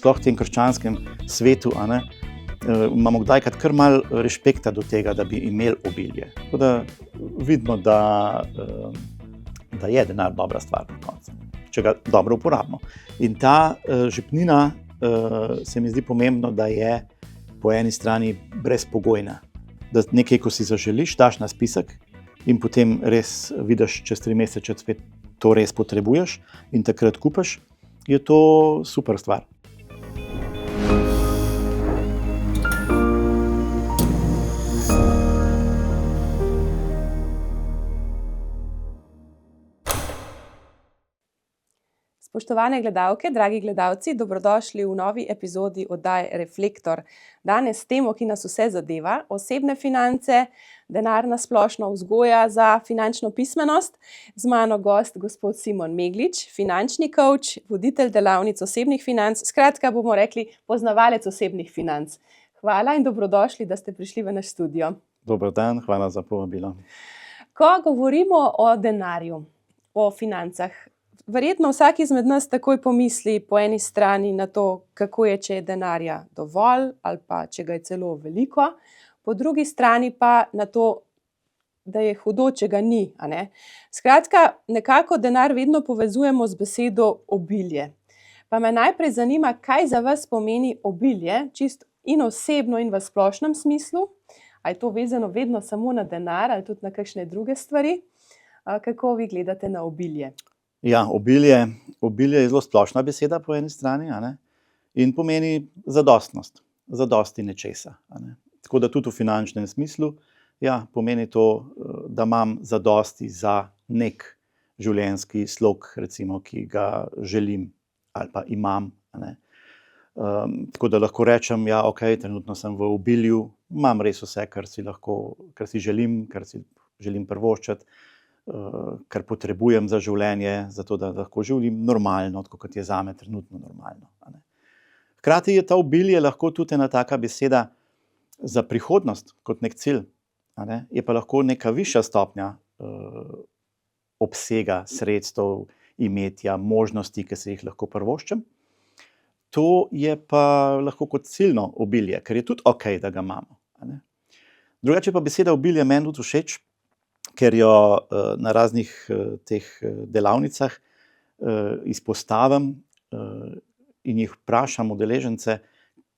sploh v tem krščanskem svetu, imamo kdajkrat kar malo respekta do tega, da bi imeli obilje. Tako da vidimo, da je denar dobra stvar na koncu, če ga dobro uporabimo. In ta žepnina se mi zdi pomembno, da je po eni strani brezpogojna. Da nekaj, ko si zaželiš, daš na spisek in potem res vidiš čez 3 mesece, če spet to res potrebuješ in takrat kupiš, je to super stvar. Spoštovane gledalke, dragi gledalci, dobrodošli v novi epizodi oddaje Reflektor. Danes temo, ki nas vse zadeva, osebne finance, denar na splošno, vzgoja za finančno pismenost. Z mano gost gospod Simon Meglič, finančni coach, voditelj delavnic osebnih financ, skratka bomo rekli poznavalec osebnih financ. Hvala in dobrodošli, da ste prišli v naš studio. Dober dan, hvala za povabilo. Ko govorimo o denarju, o financah, verjetno vsak izmed nas takoj pomisli po eni strani na to, kako je, če je denarja dovolj ali pa če ga je celo veliko, po drugi strani pa na to, da je hudo, če ga ni, a ne. Skratka, nekako denar vedno povezujemo z besedo obilje. Pa me najprej zanima, kaj za vas pomeni obilje, čisto in osebno in v splošnem smislu. A je to vezano vedno samo na denar ali tudi na kakšne druge stvari? Kako vi gledate na obilje? Ja, obilje je zelo splošna beseda po eni strani, in pomeni zadostnost, zadosti nečesa. Tako da tudi v finančnem smislu, pomeni to, da imam zadosti za nek življenjski slog, recimo, ki ga želim ali pa imam. Tako da lahko rečem, trenutno sem v obilju, imam res vse, kar si želim, kar si želim privoščiti, kar potrebujem za življenje, zato da lahko živim normalno, tako kot je zame trenutno normalno. Hkrati je ta obilje lahko tudi ena taka beseda za prihodnost, kot nek cilj. Je pa lahko neka višja stopnja obsega sredstev, imetja, možnosti, ki se jih lahko privoščim. To je pa lahko kot ciljno obilje, ker je tudi okej, da ga imamo. Drugače pa beseda obilje meni tudi všeč, ker jo na raznih teh delavnicah izpostavim in jih vprašam udeležence,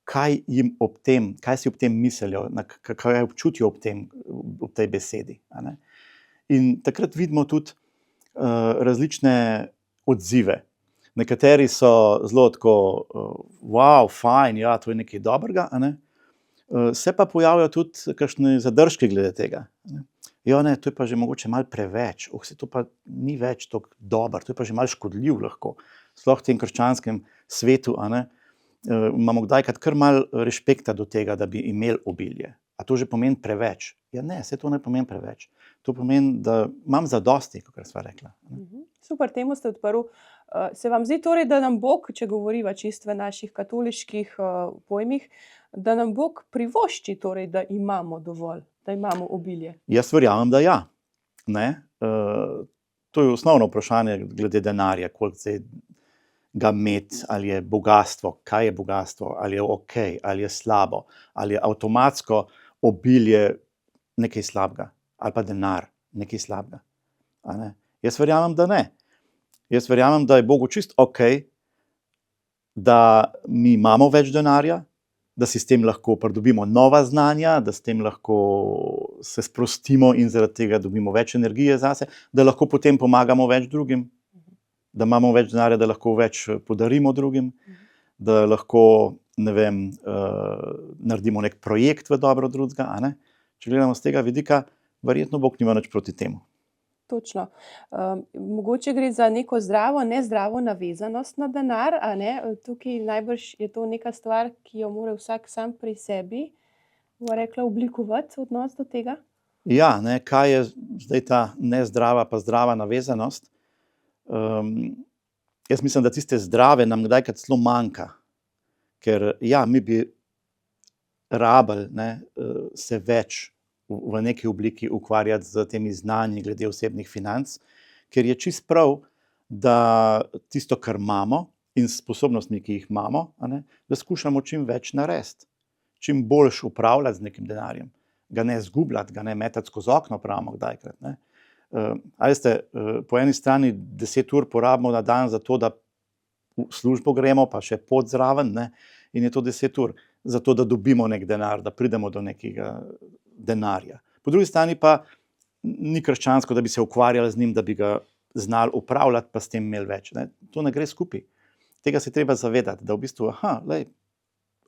kaj si ob tem mislijo, kaj občutijo ob tej besedi. In takrat vidimo tudi različne odzive. Nekateri so zelo tako, wow, fajn, to je nekaj dobrega, se pa pojavijo tudi kakšne zadržki glede tega. To je pa že mogoče malo preveč, to pa ni več tako dobro, to je pa že malo škodljiv lahko. Sploh v tem krščanskem svetu, imamo kdajkrat kar malo respekta do tega, da bi imeli obilje. A to že pomeni preveč? Ne, saj to ne pomeni preveč. To pomeni, da imam zadosti, kakor sva rekla. Super, temu ste odprl. Se vam zdi torej, da nam Bog, če govoriva čisto v naših katoliških pojmih, da nam Bog privošči torej, da imamo dovolj, da imamo obilje? Jaz verjamem, da ja. To je osnovno vprašanje glede denarja, koliko ga imeti, ali je bogastvo, kaj je bogastvo, ali je okej, ali je slabo, ali je avtomatsko obilje nekaj slabega, ali pa denar nekaj slabega. Jaz verjamem, da ne. Jaz verjamem, da je Bogu čisto okej, da mi imamo več denarja, da si s tem lahko pridobimo nova znanja, da s tem lahko se sprostimo in zaradi tega dobimo več energije zase, da lahko potem pomagamo več drugim, da imamo več denarja, da lahko več podarimo drugim, da lahko, naredimo nek projekt v dobro drugega. Če gledamo z tega vidika, verjetno Bog nima nič proti temu. Točno. Mogoče gre za neko zdravo, nezdravo navezanost na denar, Tukaj najbrž je to neka stvar, ki jo mora vsak sam pri sebi, bova rekla, oblikovati odnos do tega? Kaj je zdaj ta nezdrava pa zdrava navezanost? Jaz mislim, da tiste zdrave nam kdajkrat celo manjka. Ker mi bi rabili se več v neki obliki ukvarjati z temi znanji glede osebnih financ, ker je čisto prav, da tisto, kar imamo in s sposobnostmi, ki jih imamo, da skušamo čim več narediti, čim boljš upravljati z nekim denarjem, ga ne izgubljati, ga ne metati skozi okno, pravimo kdajkrat. A veste, po eni strani 10 ur porabimo na dan za to, da v službo gremo, pa še pot zraven, in je to 10 ur, zato da dobimo nek denar, da pridemo do nekega denarja. Po drugi strani pa ni krščansko, da bi se ukvarjali z njim, da bi ga znali upravljati, pa s tem imeli več. To ne gre skupaj. Tega se treba zavedati, da v bistvu,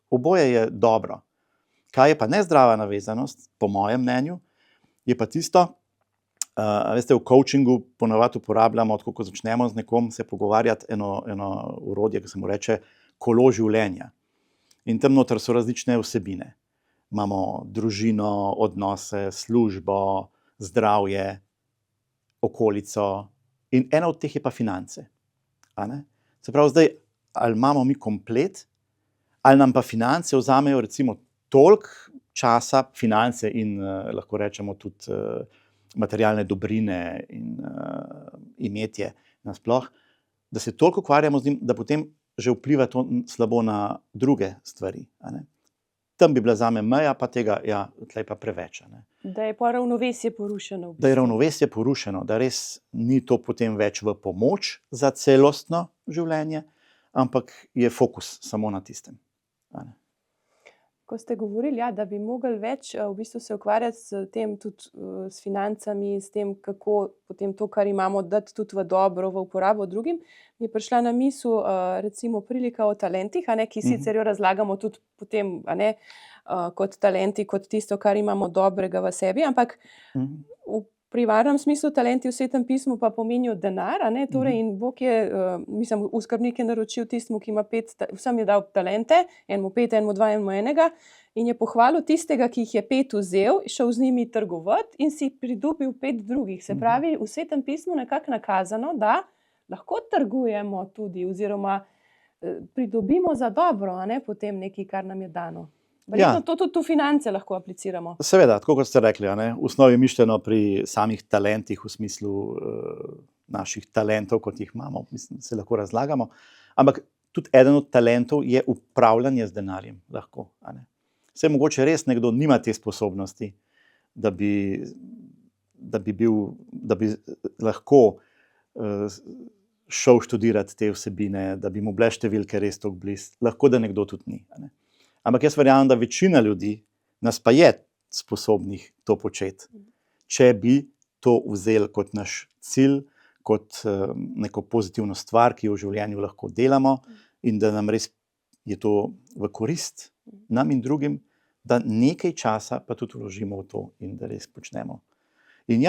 oboje je dobro. Kaj je pa nezdrava navezanost, po mojem mnenju, je pa tisto, veste, v coachingu ponavadi uporabljamo, tako ko začnemo z nekom se pogovarjati, eno orodje, ki se mu reče kolo življenja. In tam noter so različne vsebine. Imamo družino, odnose, službo, zdravje, okolico in ena od teh je pa finance. Se pravi, zdaj, ali imamo mi komplet, ali nam pa finance vzamejo recimo toliko časa, finance in lahko rečemo tudi materialne dobrine in imetje nasploh, da se toliko ukvarjamo z njim, da potem že vpliva to slabo na druge stvari. Tam bi bila zame meja, pa tega, tlej pa preveč. Da je pa ravnovesje porušeno. Da je ravnovesje porušeno, da res ni to potem več v pomoč za celostno življenje, ampak je fokus samo na tistem. Ko ste govorili, da bi mogli več v bistvu se ukvarjati s tem, tudi s financami, s tem, kako potem to, kar imamo, dati tudi v dobro, v uporabo drugim, mi je prišla na misel recimo prilika o talentih, ki sicer jo razlagamo tudi potem kot talenti, kot tisto, kar imamo dobrega v sebi, ampak v primarnem smislu talenti v Svetem pismu pa pomenijo denar, torej in Bog je, v skrbnik je naročil tistemu, ki ima 5, vsem je dal talente, enemu 5, enemu 2, enemu 1, in je pohvalil tistega, ki jih je 5 vzel, šel z njimi trgovati in si pridobil 5 drugih. Se pravi, v Svetem pismu nekako nakazano, da lahko trgujemo tudi oziroma pridobimo za dobro, potem nekaj, kar nam je dano. Verjetno to tudi v finance lahko apliciramo. Seveda, tako kot ste rekli, v osnovi mišljeno pri samih talentih, v smislu naših talentov, kot jih imamo, mislim, se lahko razlagamo, ampak tudi eden od talentov je upravljanje z denarjem lahko. Saj mogoče res nekdo nima te sposobnosti, da bi lahko šel študirati te vsebine, da bi mu bile številke res toliko blizu, lahko da nekdo tudi ni. Ampak jaz verjamem, da večina ljudi nas pa je sposobnih to početi, če bi to vzeli kot naš cilj, kot neko pozitivno stvar, ki jo v življenju lahko delamo in da nam res je to v korist, nam in drugim, da nekaj časa pa tudi vložimo v to in da res počnemo. In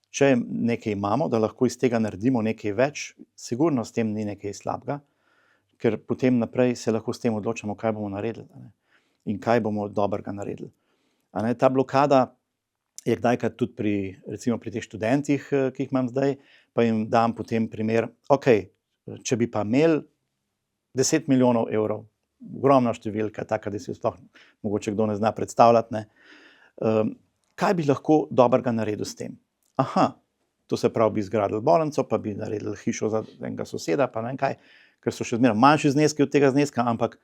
če nekaj imamo, da lahko iz tega naredimo nekaj več, sigurno s tem ni nekaj slabega, ker potem naprej se lahko s tem odločamo, kaj bomo naredili in kaj bomo dobrega naredili. Ta blokada je kdajkrat tudi recimo pri teh študentih, ki jih imam zdaj, pa jim dam potem primer, če bi pa imeli 10 milijonov evrov, ogromna številka, taka, da si jo sploh mogoče kdo ne zna predstavljati, kaj bi lahko dobrega naredil s tem? To se pravi, bi zgradili bolnico, pa bi naredili hišo za enega soseda, pa ne vem kaj, ker so še zmeraj manjši zneski od tega zneska, ampak,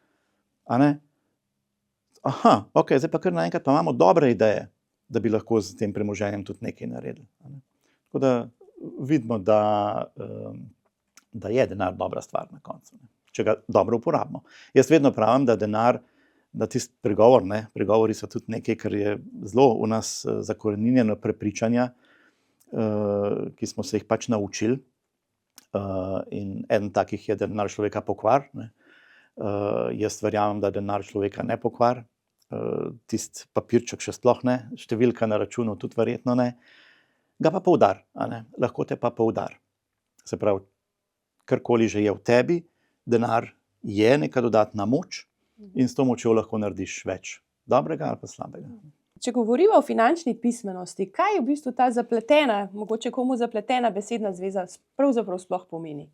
zdaj pa kar naenkrat pa imamo dobre ideje, da bi lahko z tem premoženjem tudi nekaj naredili. Tako da vidimo, da je denar dobra stvar na koncu, če ga dobro uporabimo. Jaz vedno pravim, da denar, da tisti pregovori so tudi nekaj, kar je zelo v nas zakoreninjeno prepričanja, ki smo se jih pač naučili. In eden takih je, da denar človeka pokvar. Jaz verjamem, da denar človeka ne pokvar. Tisti papirček še sploh ne, številka na računu tudi verjetno ne. Ga pa poudar, lahko te pa poudar. Se pravi, karkoli že je v tebi, denar je neka dodatna moč in s to močjo lahko narediš več dobrega ali pa slabega. Če govorimo o finančni pismenosti, kaj v bistvu ta zapletena, mogoče komu zapletena besedna zveza pravzaprav sploh pomeni?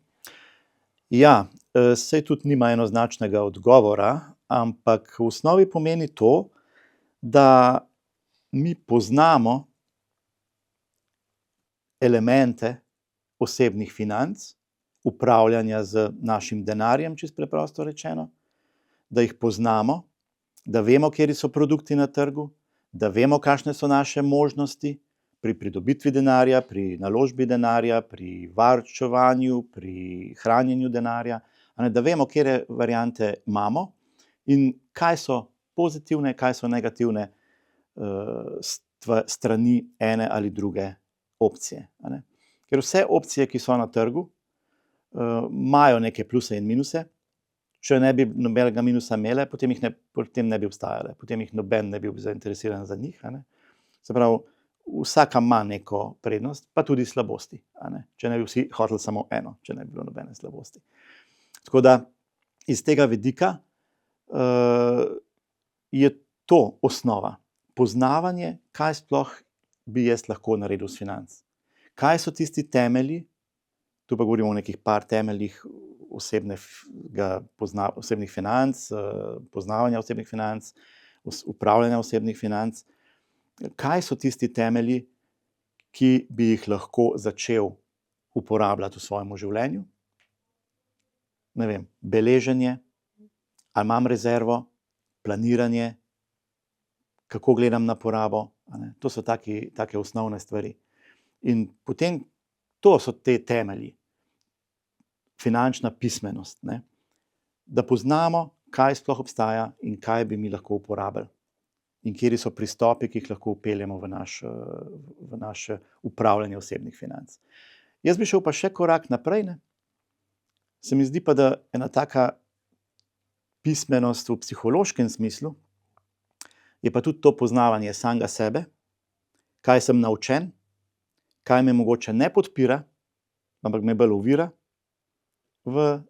Saj tudi nima enoznačnega odgovora, ampak v osnovi pomeni to, da mi poznamo elemente osebnih financ upravljanja z našim denarjem, čisto preprosto rečeno, da jih poznamo, da vemo, kateri so produkti na trgu, da vemo, kakšne so naše možnosti pri pridobitvi denarja, pri naložbi denarja, pri varčevanju, pri hranjenju denarja, da vemo, katere variante imamo in kaj so pozitivne, kaj so negativne strani ene ali druge opcije. Ker vse opcije, ki so na trgu, imajo neke pluse in minuse. Če ne bi nobenega minusa imele, potem ne bi obstajale, potem jih noben ne bi bil zainteresiran za njih. Se pravi, vsaka ima neko prednost, pa tudi slabosti. Če ne bi vsi hoteli samo eno, če ne bi bilo nobene slabosti. Tako da iz tega vidika je to osnova. Poznavanje, kaj sploh bi jaz lahko naredil s financ. Kaj so tisti temelji, tu pa govorimo o nekih par temeljih osebnih financ, poznavanja osebnih financ, upravljanja osebnih financ. Kaj so tisti temelji, ki bi jih lahko začel uporabljati v svojem življenju? Ne vem, beleženje, ali imam rezervo, planiranje, kako gledam na porabo. To so take osnovne stvari. In potem to so te temelji. Finančna pismenost, da poznamo, kaj sploh obstaja in kaj bi mi lahko uporabili. In kateri so pristopi, ki jih lahko vpeljemo v naše upravljanje osebnih financ. Jaz bi šel pa še korak naprej. Se mi zdi pa, da ena taka pismenost v psihološkem smislu je pa tudi to poznavanje samega sebe, kaj sem naučen, kaj me mogoče ne podpira, ampak me bolj ovira v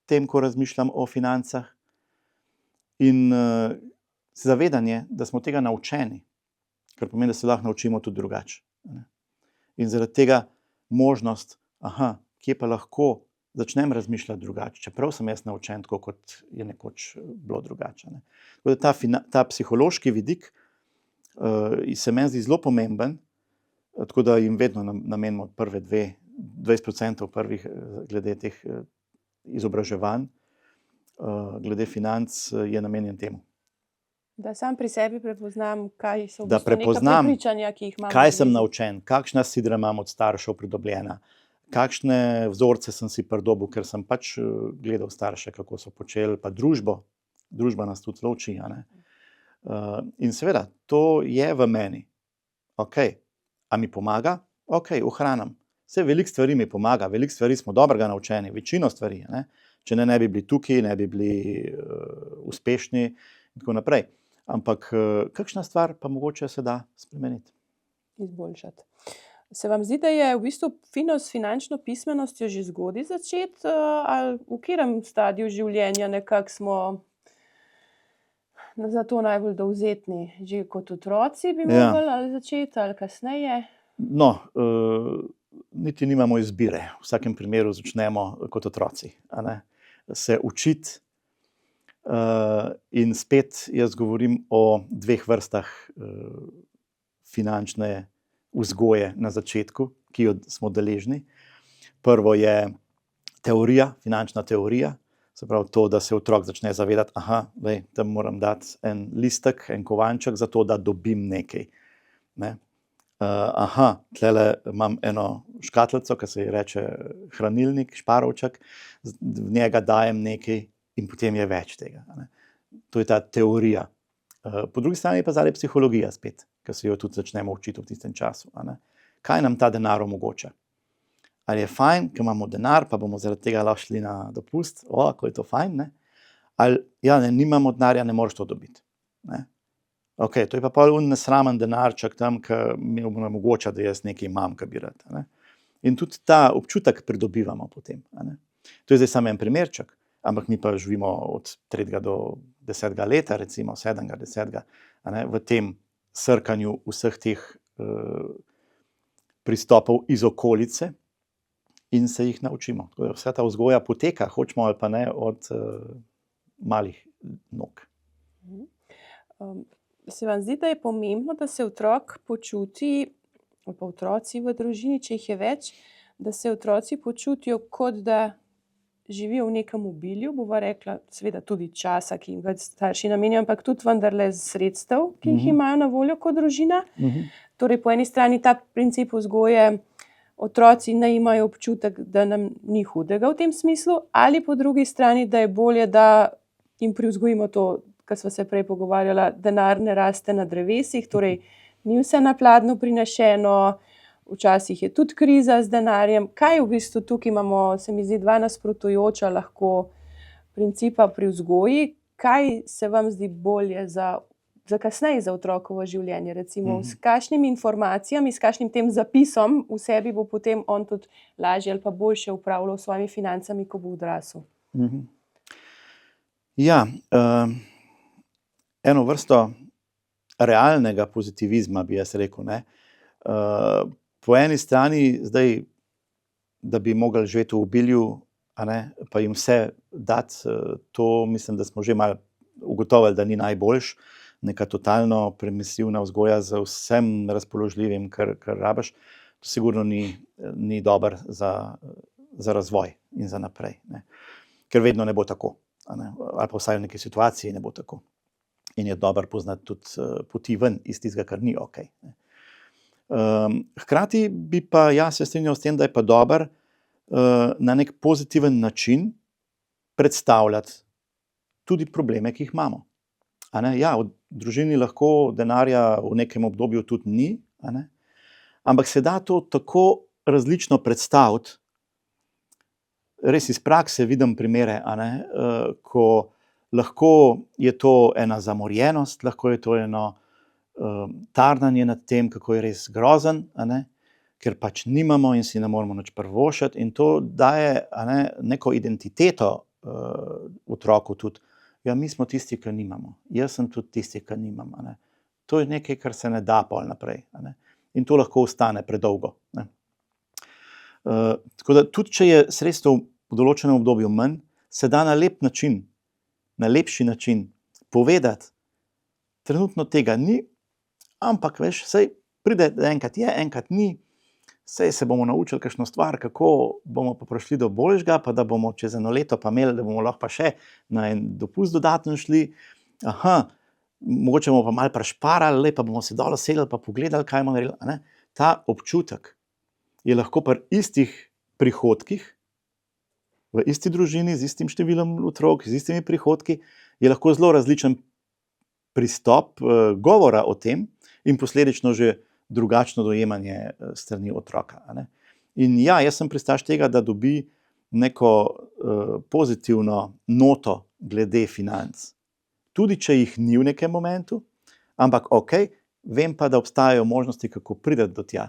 tem, ko razmišljam o financah, in zavedanje, da smo tega naučeni, kar pomeni, da se lahko naučimo tudi drugače. In zaradi tega možnost, kje pa lahko začnem razmišljati drugače, čeprav sem jaz naučen tako, kot je nekoč bilo drugače. Tako da ta psihološki vidik se meni zdi zelo pomemben, tako da jim vedno namenimo prve 20% prvih glede teh izobraževanj, glede financ je namenjen temu. Da sam pri sebi prepoznam, kaj so Da neka prepoznam, prepričanja, ki jih imam. kaj sem naučen, kakšna sidra imam od staršev pridobljena, kakšne vzorce sem si pridobil, ker sem pač gledal starše, kako so počeli, pa družba nas tudi zelo uči. In seveda, to je v meni. A mi pomaga? Ohranam. Vse veliko stvari mi pomaga, veliko stvari smo dobrega naučeni, večino stvari. Če ne bi bili tukaj, ne bi bili uspešni in tako naprej. Ampak kakšna stvar pa mogoče se da spremeniti. Izboljšati. Se vam zdi, da je v bistvu fino s finančno pismenostjo že zgodaj začeti, ali v katerem stadiju življenja nekako smo za to najbolj dovzetni? Že kot otroci bi mogli ali začeti, ali kasneje? No, niti nimamo izbire. V vsakem primeru začnemo kot otroci. Se učiti. In spet jaz govorim o dveh vrstah finančne vzgoje na začetku, ki jo smo deležni. Prvo je teorija, finančna teorija, se pravi to, da se otrok začne zavedati, tam moram dati en listek, en kovanček, zato da dobim nekaj. Tlele imam eno škatlico, ki se ji reče hranilnik, šparovček, v njega dajem nekaj in potem je več tega. To je ta teorija. Po drugi strani pa zdaj psihologija spet, ki se jo tudi začnemo učiti v tistem času. Kaj nam ta denar omogoča? Ali je fajn, ker imamo denar, pa bomo zaradi tega lahko šli na dopust, ko je to fajn, ali nimamo denarja, ne moreš to dobiti. To je pa pol nesramen denarček tam, ki mi omogoča, da jaz nekaj imam, kar bi rad. In tudi ta občutek pridobivamo potem. To je zdaj samo en primerček, ampak mi pa živimo od 3. do 10. leta, recimo 7., 10. v tem srkanju vseh teh pristopov iz okolice in se jih naučimo. Vsa ta vzgoja poteka, hočemo ali pa ne, od malih nog. Se vam zdi, da je pomembno, da se otrok počuti, ali pa otroci v družini, če jih je več, da se otroci počutijo, kot da živijo v nekem obilju, bova rekla, seveda tudi časa, ki jim ga starši namenijo, ampak tudi vendarle sredstev, ki jih imajo na voljo kot družina. Torej, po eni strani ta princip vzgoje, otroci ne imajo občutek, da nam ni hudega v tem smislu, ali po drugi strani, da je bolje, da jim privzgojimo to, kar sva se prej pogovarjala, denar ne raste na drevesih, torej ni vse na pladnju prinešeno, včasih je tudi kriza z denarjem. Kaj v bistvu tukaj imamo, se mi zdi, dva nasprotujoča lahko principa pri vzgoji? Kaj se vam zdi bolje za kasneje za otrokovo življenje? Recimo, s kakšnimi informacijami, s kakšnim tem zapisom v sebi bo potem on tudi lažje ali pa boljše upravljal s svojimi financami, ko bo odrasel? Ja, eno vrsto realnega pozitivizma, bi jaz rekel, ne. Po eni strani zdaj, da bi mogli živeti v obilju, a ne, pa jim vse dati, to mislim, da smo že malo ugotovili, da ni najboljš. Neka totalno permisivna vzgoja z vsem razpoložljivim, kar rabiš, to sigurno ni dobro za razvoj in za naprej, ne. Ker vedno ne bo tako, a ne, ali pa vsaj v neki situaciji ne bo tako. In je dobro poznati tudi poti ven iz tistega, kar ni okej, ne. Hkrati bi pa jaz se strinjal s tem, da je pa dobro na nek pozitiven način predstavljati tudi probleme, ki jih imamo. A ne, ja, v družini lahko denarja v nekem obdobju tudi ni, a ne, ampak se da to tako različno predstaviti. Res iz prakse vidim primere, a ne, ko lahko je to ena zamorjenost, lahko je to eno tarnanje nad tem, kako je res grozen, a ne, ker pač nimamo in si ne moremo nič privoščiti, in to daje, a ne, neko identiteto otroku tudi. Ja, mi smo tisti, ki nimamo. Jaz sem tudi tisti, ki nimam, a ne. To je nekaj, kar se ne da pol naprej, a ne. In to lahko ostane predolgo, ne. Tako da tudi, če je sredstev v določenem obdobju manj, se da na lep način, na lepši način povedati, trenutno tega ni, ampak veš, saj pride, enkrat je, enkrat ni, saj se bomo naučili kakšno stvar, kako bomo pa prišli do boljšega, pa da bomo čez eno leto pa imeli, da bomo lahko pa še na en dopust dodaten šli. Mogoče bomo pa malo prešparali, pa bomo se dol usedli pa pogledali, kaj bomo naredili, a ne. Ta občutek je lahko pri istih prihodkih, v isti družini, z istim številom otrok, z istimi prihodki, je lahko zelo različen pristop govora o tem in posledično že drugačno dojemanje strani otroka, a ne. In ja, jaz sem pristaš tega, da dobi neko pozitivno noto glede financ. Tudi če jih ni v nekem momentu, ampak okej, vem pa, da obstajajo možnosti, kako priti do tja.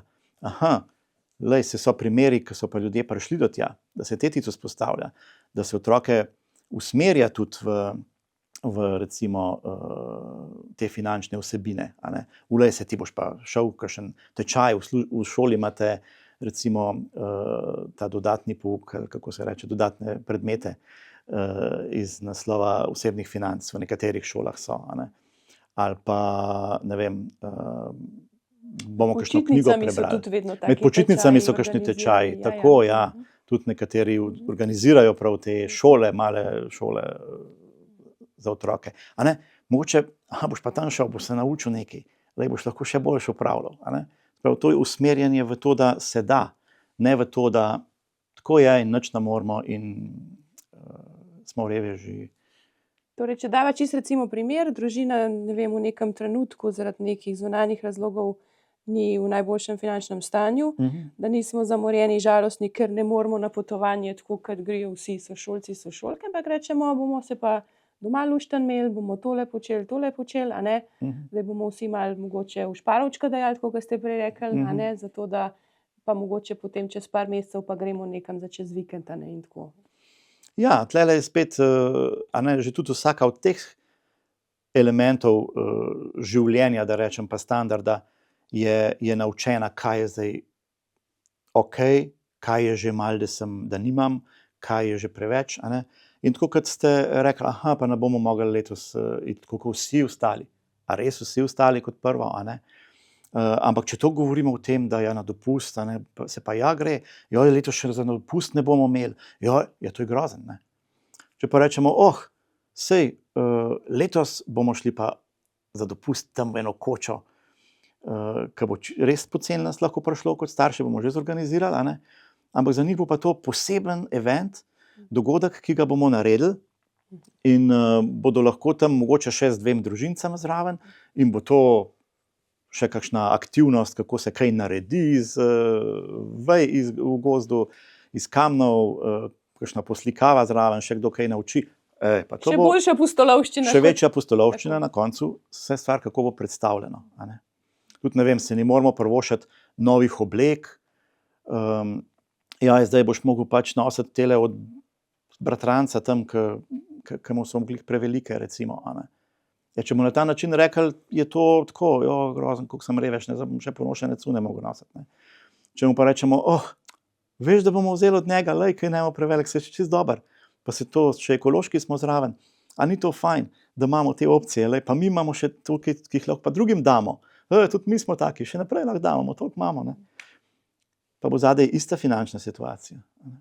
Lej, so primeri, ko so pa ljudje prišli do tja, da se tetica vzpostavlja, da se otroke usmerja tudi v recimo te finančne vsebine, a ne. Ulej, se ti boš pa šel v kakšen tečaj, v šoli imate recimo ta dodatni pouk, kako se reče, dodatne predmete iz naslova osebnih financ, v nekaterih šolah so, a ne. Ali pa, ne vem, bomo kakšno knjigo prebrali. Med počitnicami so kakšni tečaji, tako, ja. Tudi nekateri organizirajo prav te šole, male šole za otroke, a ne. Mogoče, boš pa tam šel, boš se naučil nekaj, lej, boš lahko še boljše upravljal, a ne. Prav to je usmerjanje v to, da se da, ne v to, da tako je in nič ne moremo in smo reveži. Torej, če dava čisto recimo primer, družina, ne vem, v nekem trenutku zaradi nekih zunanjih razlogov ni v najboljšem finančnem stanju, da nismo zamorjeni, žalostni, ker ne moremo na potovanje, tako kot grejo vsi sošolci, sošolke, ampak rečemo, bomo se pa doma luštno imeli, bomo tole počeli, a ne. Zdaj bomo vsi malo mogoče v šparovčka dajali, tako kot ste prej rekli, a ne, zato da pa mogoče potem čez par mesecev pa gremo nekam za čez vikend, a ne, in tako. Ja, tlele je spet, a ne, že tudi vsaka od teh elementov življenja, da rečem, pa standarda, je naučena, kaj je zdaj okej, kaj je že malo, da nimam, kaj je že preveč, a ne. In tako, kot ste rekli, pa ne bomo mogli letos iti tako kot vsi ostali. A res vsi ostali kot prvo, a ne. Ampak če to govorimo o tem, da je na dopust, se pa gre, letos še za dopust ne bomo imeli, to je grozen. Ne? Če pa rečemo, sej, letos bomo šli pa za dopust tam v eno kočo, ki bo res poceni nas lahko prišlo, kot starši bomo že zorganizirali, a ne? Ampak za njih bo pa to poseben event, dogodek, ki ga bomo naredili in bodo lahko tam mogoče še z 2 družincami zraven in bo to še kakšna aktivnost, kako se kaj naredi iz vej v gozdu, iz kamnov, kakšna poslikava zraven, še kdo kaj nauči. Pa to Še bo boljša pustolovščina. še večja pustolovščina na koncu, vse stvar, kako bo predstavljeno. A ne? Tudi ne vem, se ne moramo privoščiti novih oblek. Zdaj boš mogel pač nositi tele od bratranca tam, ki mu so glih prevelike, recimo. A ne? Če mu na ta način rekli, je to tako, grozen, koliko sem revež, zdaj bom še ponošene cune mogel nositi. Ne? Če mu pa rečemo, veš, da bomo vzeli od njega, kaj ne bomo prevelik, se je čist dober, pa se to, še ekološki smo zraven, a ni to fajn, da imamo te opcije, pa mi imamo še tukaj, ki jih lahko pa drugim damo, tudi mi smo taki, še naprej lahko damo, toliko imamo, ne? Pa bo zadaj ista finančna situacija. Ne?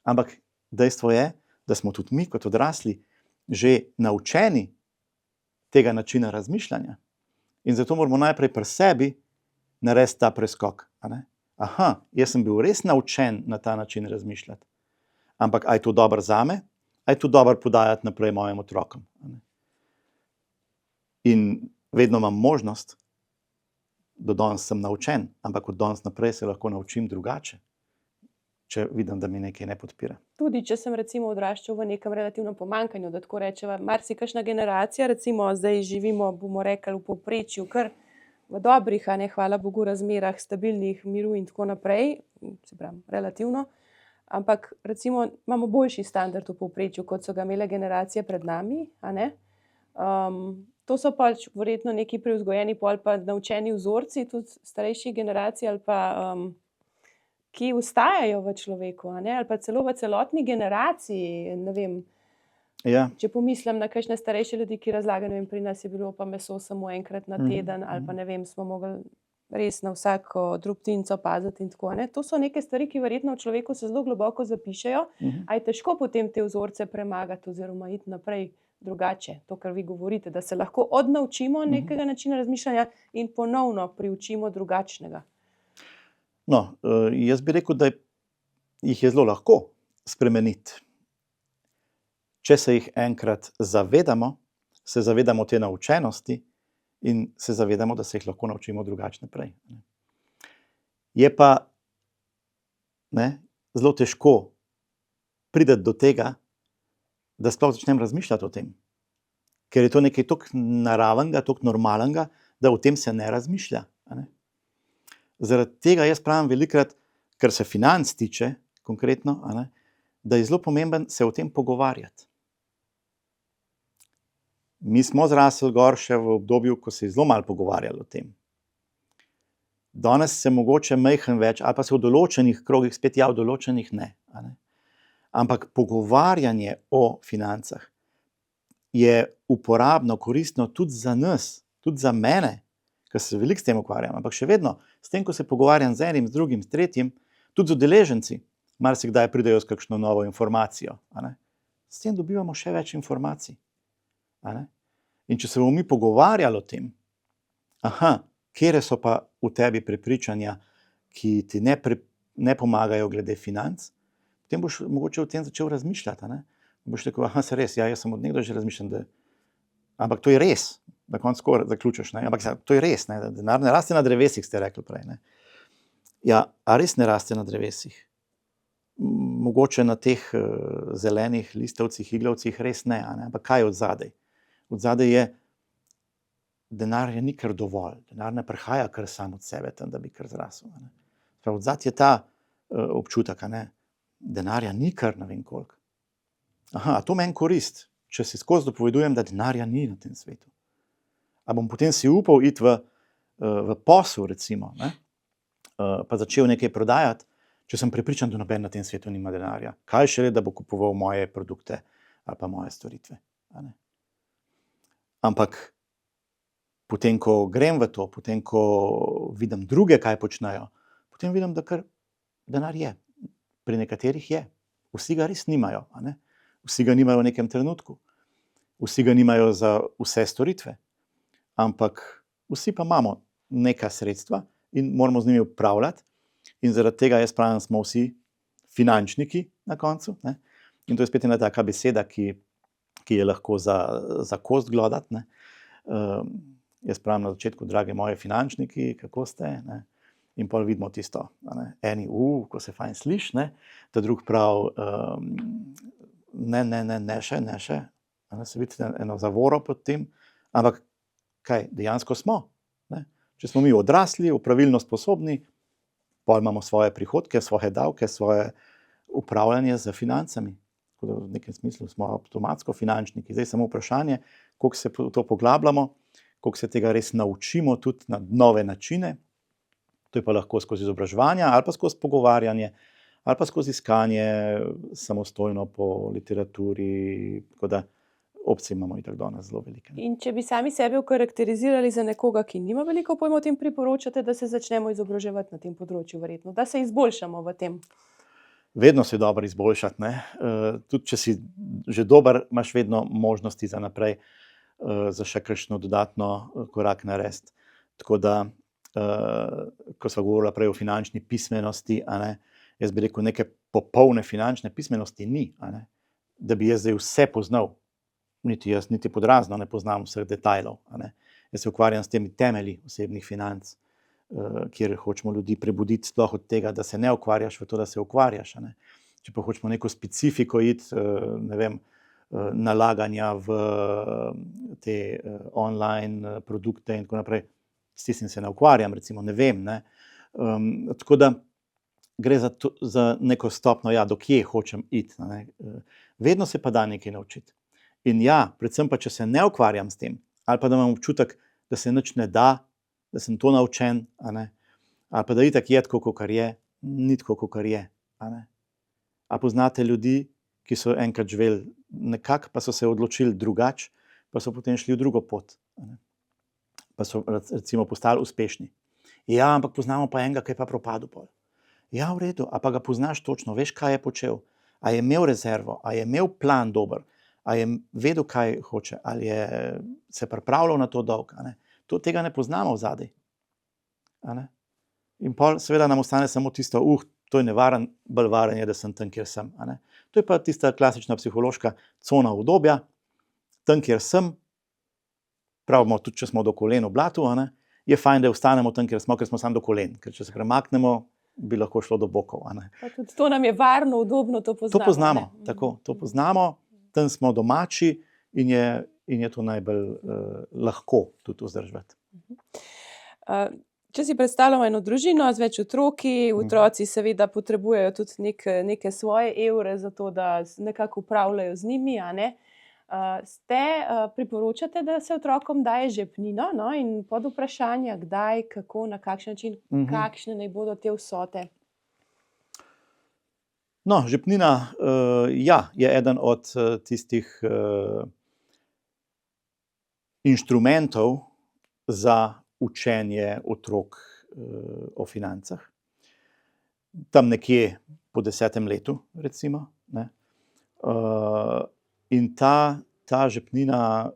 Ampak dejstvo je, da smo tudi mi kot odrasli že naučeni tega načina razmišljanja in zato moramo najprej pri sebi narediti ta preskok. A ne? Jaz sem bil res naučen na ta način razmišljati, ampak a je to dobro zame, a je to dobro podajati naprej mojim otrokom. A ne? In vedno imam možnost, da danes sem naučen, ampak od danes naprej se lahko naučim drugače, če vidim, da mi nekaj ne podpira. Tudi, če sem recimo odraščal v nekem relativnem pomanjkanju, da tako rečeva, marsikakšna generacija, recimo zdaj živimo, bomo rekli, v povprečju, kar v dobrih, a ne, hvala Bogu, razmerah, stabilnih, miru in tako naprej, se pravi, relativno, ampak recimo imamo boljši standard v povprečju, kot so ga imele generacije pred nami, a ne. To so pač verjetno neki prevzgojeni pol pa naučeni vzorci, tudi starejših generacij ali pa ki ostajajo v človeku, a ne? Ali pa celo v celotni generaciji, ne vem. Ja. Če pomislim na kakšne starejše ljudi, ki razlagajo, ne vem, pri nas je bilo pa meso samo enkrat na teden, ali pa ne vem, smo mogli res na vsako drobtinico paziti in tako, ne. To so neke stvari, ki verjetno v človeku se zelo globoko zapišejo, a je težko potem te vzorce premagati oziroma iti naprej drugače. To, kar vi govorite, da se lahko odnaučimo nekega načina razmišljanja in ponovno priučimo drugačnega. No, jaz bi rekel, da jih je zelo lahko spremeniti. Če se jih enkrat zavedamo, se zavedamo te naučenosti in se zavedamo, da se jih lahko naučimo drugače naprej. Je pa zelo težko priti do tega, da sploh začnem razmišljati o tem. Ker je to nekaj toliko naravnega, toliko normalnega, da o tem se ne razmišlja. Zaradi tega jaz pravim velikokrat, kar se financ tiče, konkretno, da je zelo pomemben se o tem pogovarjati. Mi smo zrasli gor še v obdobju, ko se je zelo malo pogovarjalo o tem. Danes se mogoče majhen več, ali pa se v določenih krogih, spet v določenih ne. Ampak pogovarjanje o financah je uporabno, koristno tudi za nas, tudi za mene, ker se veliko s tem ukvarjam, ampak še vedno, s tem, ko se pogovarjam z enim, z drugim, s tretjim, tudi z udeleženci, marsikdaj pridejo s kakšno novo informacijo. S tem dobivamo še več informacij. In če se bomo mi pogovarjali o tem, katere so pa v tebi prepričanja, ki ti ne pomagajo glede financ, potem boš mogoče o tem začel razmišljati. Boš rekel, se res, jaz sem od nekdaj že razmišljal, ampak to je res. Na koncu skoraj zaključiš, ampak to je res, da denar ne raste na drevesih, ste rekli prej. A res ne raste na drevesih? Mogoče na teh zelenih listovcih, iglavcih res ne, ampak kaj je od zadaj? Od zadaj je, denar je ni kar dovolj, denar ne prihaja kar sam od sebe, tam, da bi kar zrasel. Od zadaj je ta občutek, denarja ni kar ne vem koliko. To meni korist, če si skozi dopovedujem, da denarja ni na tem svetu. A bom potem si upal iti v posel, recimo, pa začel nekaj prodajati, če sem prepričan, da noben na tem svetu nima denarja. Kaj šele, da bo kupoval moje produkte ali pa moje storitve. Ampak potem, ko grem v to, potem, ko vidim druge, kaj počnejo, potem vidim, da kar denar je. Pri nekaterih je. Vsi ga res nimajo. A ne? Vsi ga nimajo v nekem trenutku. Vsi ga nimajo za vse storitve. Ampak vsi pa imamo neka sredstva in moramo z njimi upravljati. In zaradi tega jaz pravim, smo vsi finančniki na koncu. Ne? In to je spet ena taka beseda, ki je lahko za kost glodati. Ne? Jaz pravim na začetku, dragi moji finančniki, kako ste? Ne? In pol vidimo tisto, eni, ko se fajn sliši, ne? Ta drug prav, ne še. Se vidite eno zavoro pod tem, ampak kaj, dejansko smo. Ne? Če smo mi odrasli, pravilno sposobni, pol imamo svoje prihodke, svoje davke, svoje upravljanje z financami. Tako da v nekem smislu smo avtomatsko finančniki. Zdaj samo vprašanje, koliko se v to poglabljamo, koliko se tega res naučimo tudi na nove načine. To je pa lahko skozi izobraževanje, ali pa skozi pogovarjanje, ali pa skozi iskanje samostojno po literaturi. Tako da opcije imamo itak danes zelo velike. In če bi sami sebe okarakterizirali za nekoga, ki nima veliko pojma o tem, priporočate, da se začnemo izobraževati na tem področju, verjetno, da se izboljšamo v tem? Vedno se je dobro izboljšati. Ne? Tudi če si že dober, imaš vedno možnosti za naprej, za še kakšno dodatno korak narediti. Tako da, ko sva govorila prej o finančni pismenosti, jaz bi rekel, neke popolne finančne pismenosti ni, da bi jaz zdaj vse poznal. Niti jaz, niti podrazno ne poznam vseh detajlov. Jaz se ukvarjam s temi temelji osebnih financ, kjer hočemo ljudi prebuditi sploh od tega, da se ne ukvarjaš v to, da se ukvarjaš. Če pa hočemo neko specifiko iti, ne vem, nalaganja v te online produkte in tako naprej, s tistim se ne ukvarjam, recimo, ne vem. Ne? Tako da gre za neko stopno, ja, do kje hočem iti. Vedno se pa da nekaj naučiti. In ja, predvsem pa, če se ne ukvarjam s tem, ali pa da imam občutek, da se nič ne da, da sem to naučen, ali pa da itak je tako, kakor je, ni tako, kakor je. A poznate ljudi, ki so enkrat živeli nekako, pa so se odločili drugače, pa so potem šli v drugo pot. Pa so recimo postali uspešni. Ja, ampak poznamo pa enega, ki je pa propadel pol. Ja, v redu, a pa ga poznaš točno, veš, kaj je počel, a je imel rezervo, a je imel plan dober, a je vedel, kaj hoče, ali je se pripravljal na to dolg. Tega ne poznamo vzadej. In pol seveda nam ostane samo tisto, to je nevaren, bolj varen je, da sem tam, kjer sem. To je pa tista klasična psihološka cona udobja, tam, kjer sem, pravimo, tudi če smo do kolen v blatu, je fajn, da ostanemo tam, kjer smo samo do kolen, ker če se premaknemo, bi lahko šlo do bokov. Pa tudi to nam je varno, udobno, to poznamo. To poznamo, tako, to poznamo, tam smo domači in je to najbolj lahko tudi vzdrževati. Če si predstavljamo eno družino z več otroki, otroci seveda potrebujejo tudi neke svoje evre za to, da nekako upravljajo z njimi, priporočate, da se otrokom daje žepnino, in pod vprašanja, kdaj, kako, na kakšen način, kakšne naj bodo te vsote? No, žepnina, ja, je eden od tistih inštrumentov za učenje otrok o financah. Tam nekje po 10. letu, recimo. In ta žepnina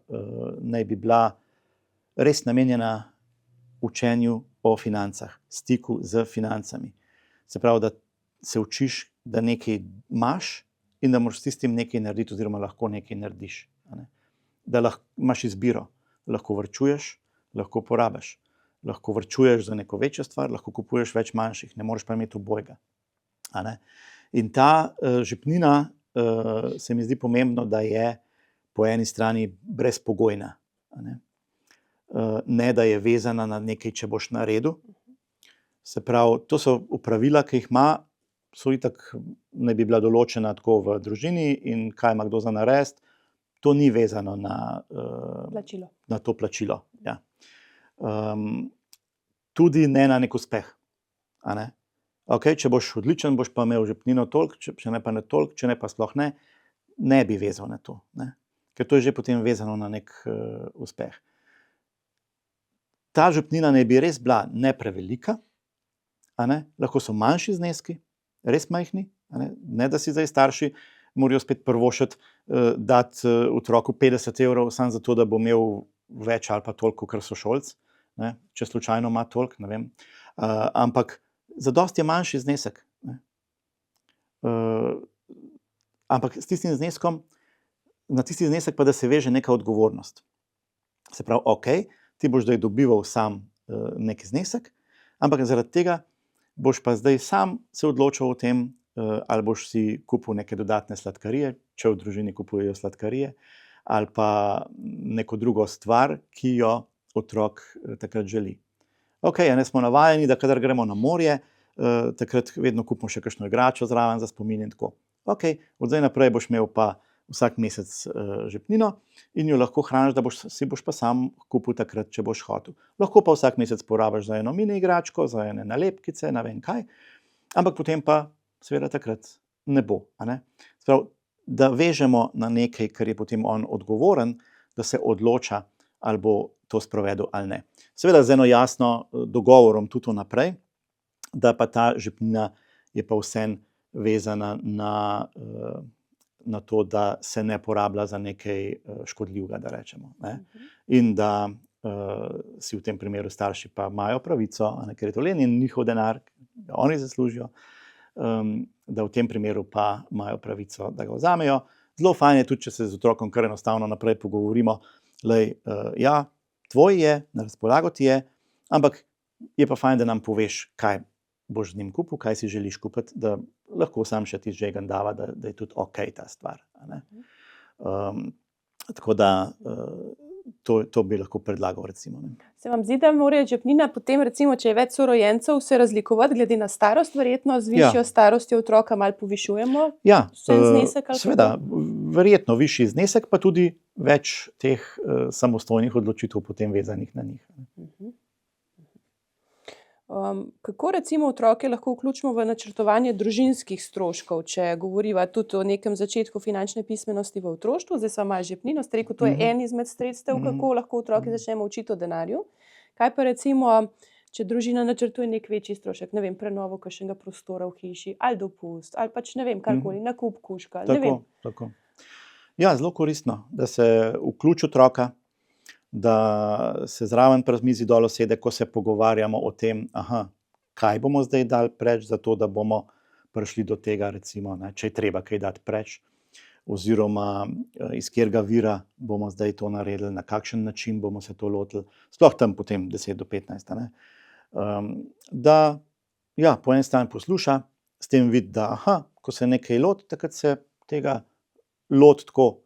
naj bi bila res namenjena učenju o financah, stiku z financami. Se pravi, da se učiš, da nekaj imaš in da moraš s tistim nekaj narediti, oziroma lahko nekaj narediš. Da imaš izbiro, lahko varčuješ, lahko porabiš. Lahko varčuješ za neko večjo stvar, lahko kupuješ več manjših, ne moreš pa imeti obojega. In ta žepnina se mi zdi pomembno, da je po eni strani brezpogojna. Ne, da je vezana na nekaj, če boš naredil. Se pravi, to so opravila, ki jih ima, so itak ne bi bila določena tako v družini in kaj ima kdo za narediti, to ni vezano na to plačilo. Ja. Tudi ne na nek uspeh. Okay, če boš odličen, boš pa imel žepnino toliko, če ne pa ne toliko, če ne pa sploh ne bi vezal na to. Ker to je že potem vezano na nek uspeh. ta žepnina ne bi res bila ne prevelika, lahko so manjši zneski, res majhni, ne da si zdaj starši morajo spet prvošiti, dati otroku 50 evrov, samo zato, da bo imel več ali pa toliko, kar sošolc, če slučajno ima toliko, ne vem. Ampak zadosti je manjši znesek. Ampak s tistim zneskom, na tisti znesek pa da se veže neka odgovornost. Se pravi, ok, ti boš zdaj dobival sam neki znesek, ampak zaradi tega boš pa zdaj sam se odločil o tem, ali boš si kupil neke dodatne sladkarije, če v družini kupujejo sladkarije, ali pa neko drugo stvar, ki jo otrok takrat želi. Ok, smo navajeni, da kadar gremo na morje, takrat vedno kupimo še kakšno igračo zraven za spomin in tako. Ok, od zdaj naprej boš imel pa vsak mesec žepnino in jo lahko hraniš, da si boš pa sam kupil takrat, če boš hotel. Lahko pa vsak mesec porabiš za eno mini igračko, za ene nalepkice, ne vem kaj, ampak potem pa seveda takrat ne bo. Sprav, da vežemo na nekaj, kar je potem on odgovoren, da se odloča, ali bo to sprovedel ali ne. Seveda z eno jasno dogovorom tudi vnaprej, da pa ta žepnina je pa vseeno vezana na to, da se ne porablja za nekaj škodljivega, da rečemo. In da si v tem primeru starši pa imajo pravico, ker je to le njihov denar, da oni zaslužijo, da v tem primeru pa imajo pravico, da ga vzamejo. Zelo fajn je tudi, če se z otrokom kar enostavno naprej pogovorimo, ja, tvoj je, na razpolago ti je, ampak je pa fajn, da nam poveš, kaj boš z njim kupil, kaj si želiš kupiti, da lahko sam še ti žegan dava, da je tudi ok ta stvar. Tako da to bi lahko predlagal, recimo. Se vam zdi, da mora žepnina potem, recimo, če je več sorojencev, se razlikovati glede na starost, verjetno z višjo starostjo otroka malo povišujemo? Ja, znesek, seveda, verjetno višji znesek, pa tudi več teh samostojnih odločitev potem vezanih na njih. Kako recimo otroke lahko vključimo v načrtovanje družinskih stroškov, če govoriva tudi o nekem začetku finančne pismenosti v otroštvu? Zdaj sva malo žepnino, ste rekel, to je en izmed sredstev, kako lahko otroke začnemo učiti o denarju. Kaj pa recimo, če družina načrtuje nek večji strošek, ne vem, prenovo kakšnega prostora v hiši, ali dopust, ali pač ne vem, karkoli, nakup kužka, ne vem. Tako. Ja, zelo koristno, da se vključi otroka, da se zraven pri mizi dol usede, ko se pogovarjamo o tem, kaj bomo zdaj dali preč, zato da bomo prišli do tega, recimo, če je treba kaj dati preč, oziroma iz katerega vira bomo zdaj to naredili, na kakšen način bomo se to lotili, sploh tam potem 10 do 15. Da po eni strani posluša, s tem vidi, da ko se nekaj loti, takrat se tega loti tako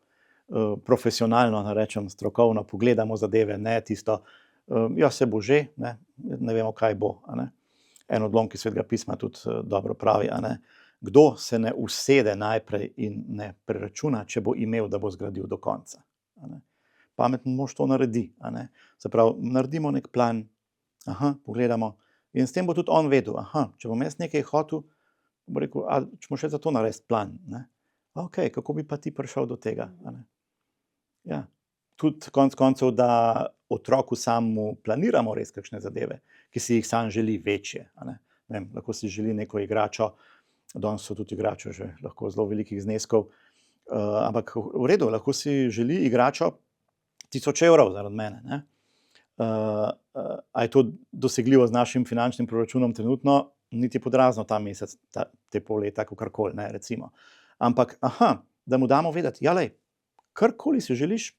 profesionalno, rečem, strokovno, pogledamo zadeve, ne tisto, se bo že, ne vemo, kaj bo. En odlomek iz Svetega pisma tudi dobro pravi, kdo se ne usede najprej in ne preračuna, če bo imel, da bo zgradil do konca. Pameten mož to naredi. Se pravi, naredimo nek plan, pogledamo in s tem bo tudi on vedel, če bom jaz nekaj hotel, bo rekel, če boš še za to narediti plan. Ok, kako bi pa ti prišel do tega? Ja, tudi konec koncev, da otroku samemu planiramo res kakšne zadeve, ki si jih sam želi večje. Vem, lahko si želi neko igračo, danes so tudi igrače že lahko zelo velikih zneskov, ampak v redu, lahko si želi igračo 1000 evrov zaradi mene. A je to dosegljivo z našim finančnim proračunom trenutno? Niti podrazno ta mesec, te pol leta, kakorkoli, recimo. Ampak, da mu damo vedeti, karkoli si želiš,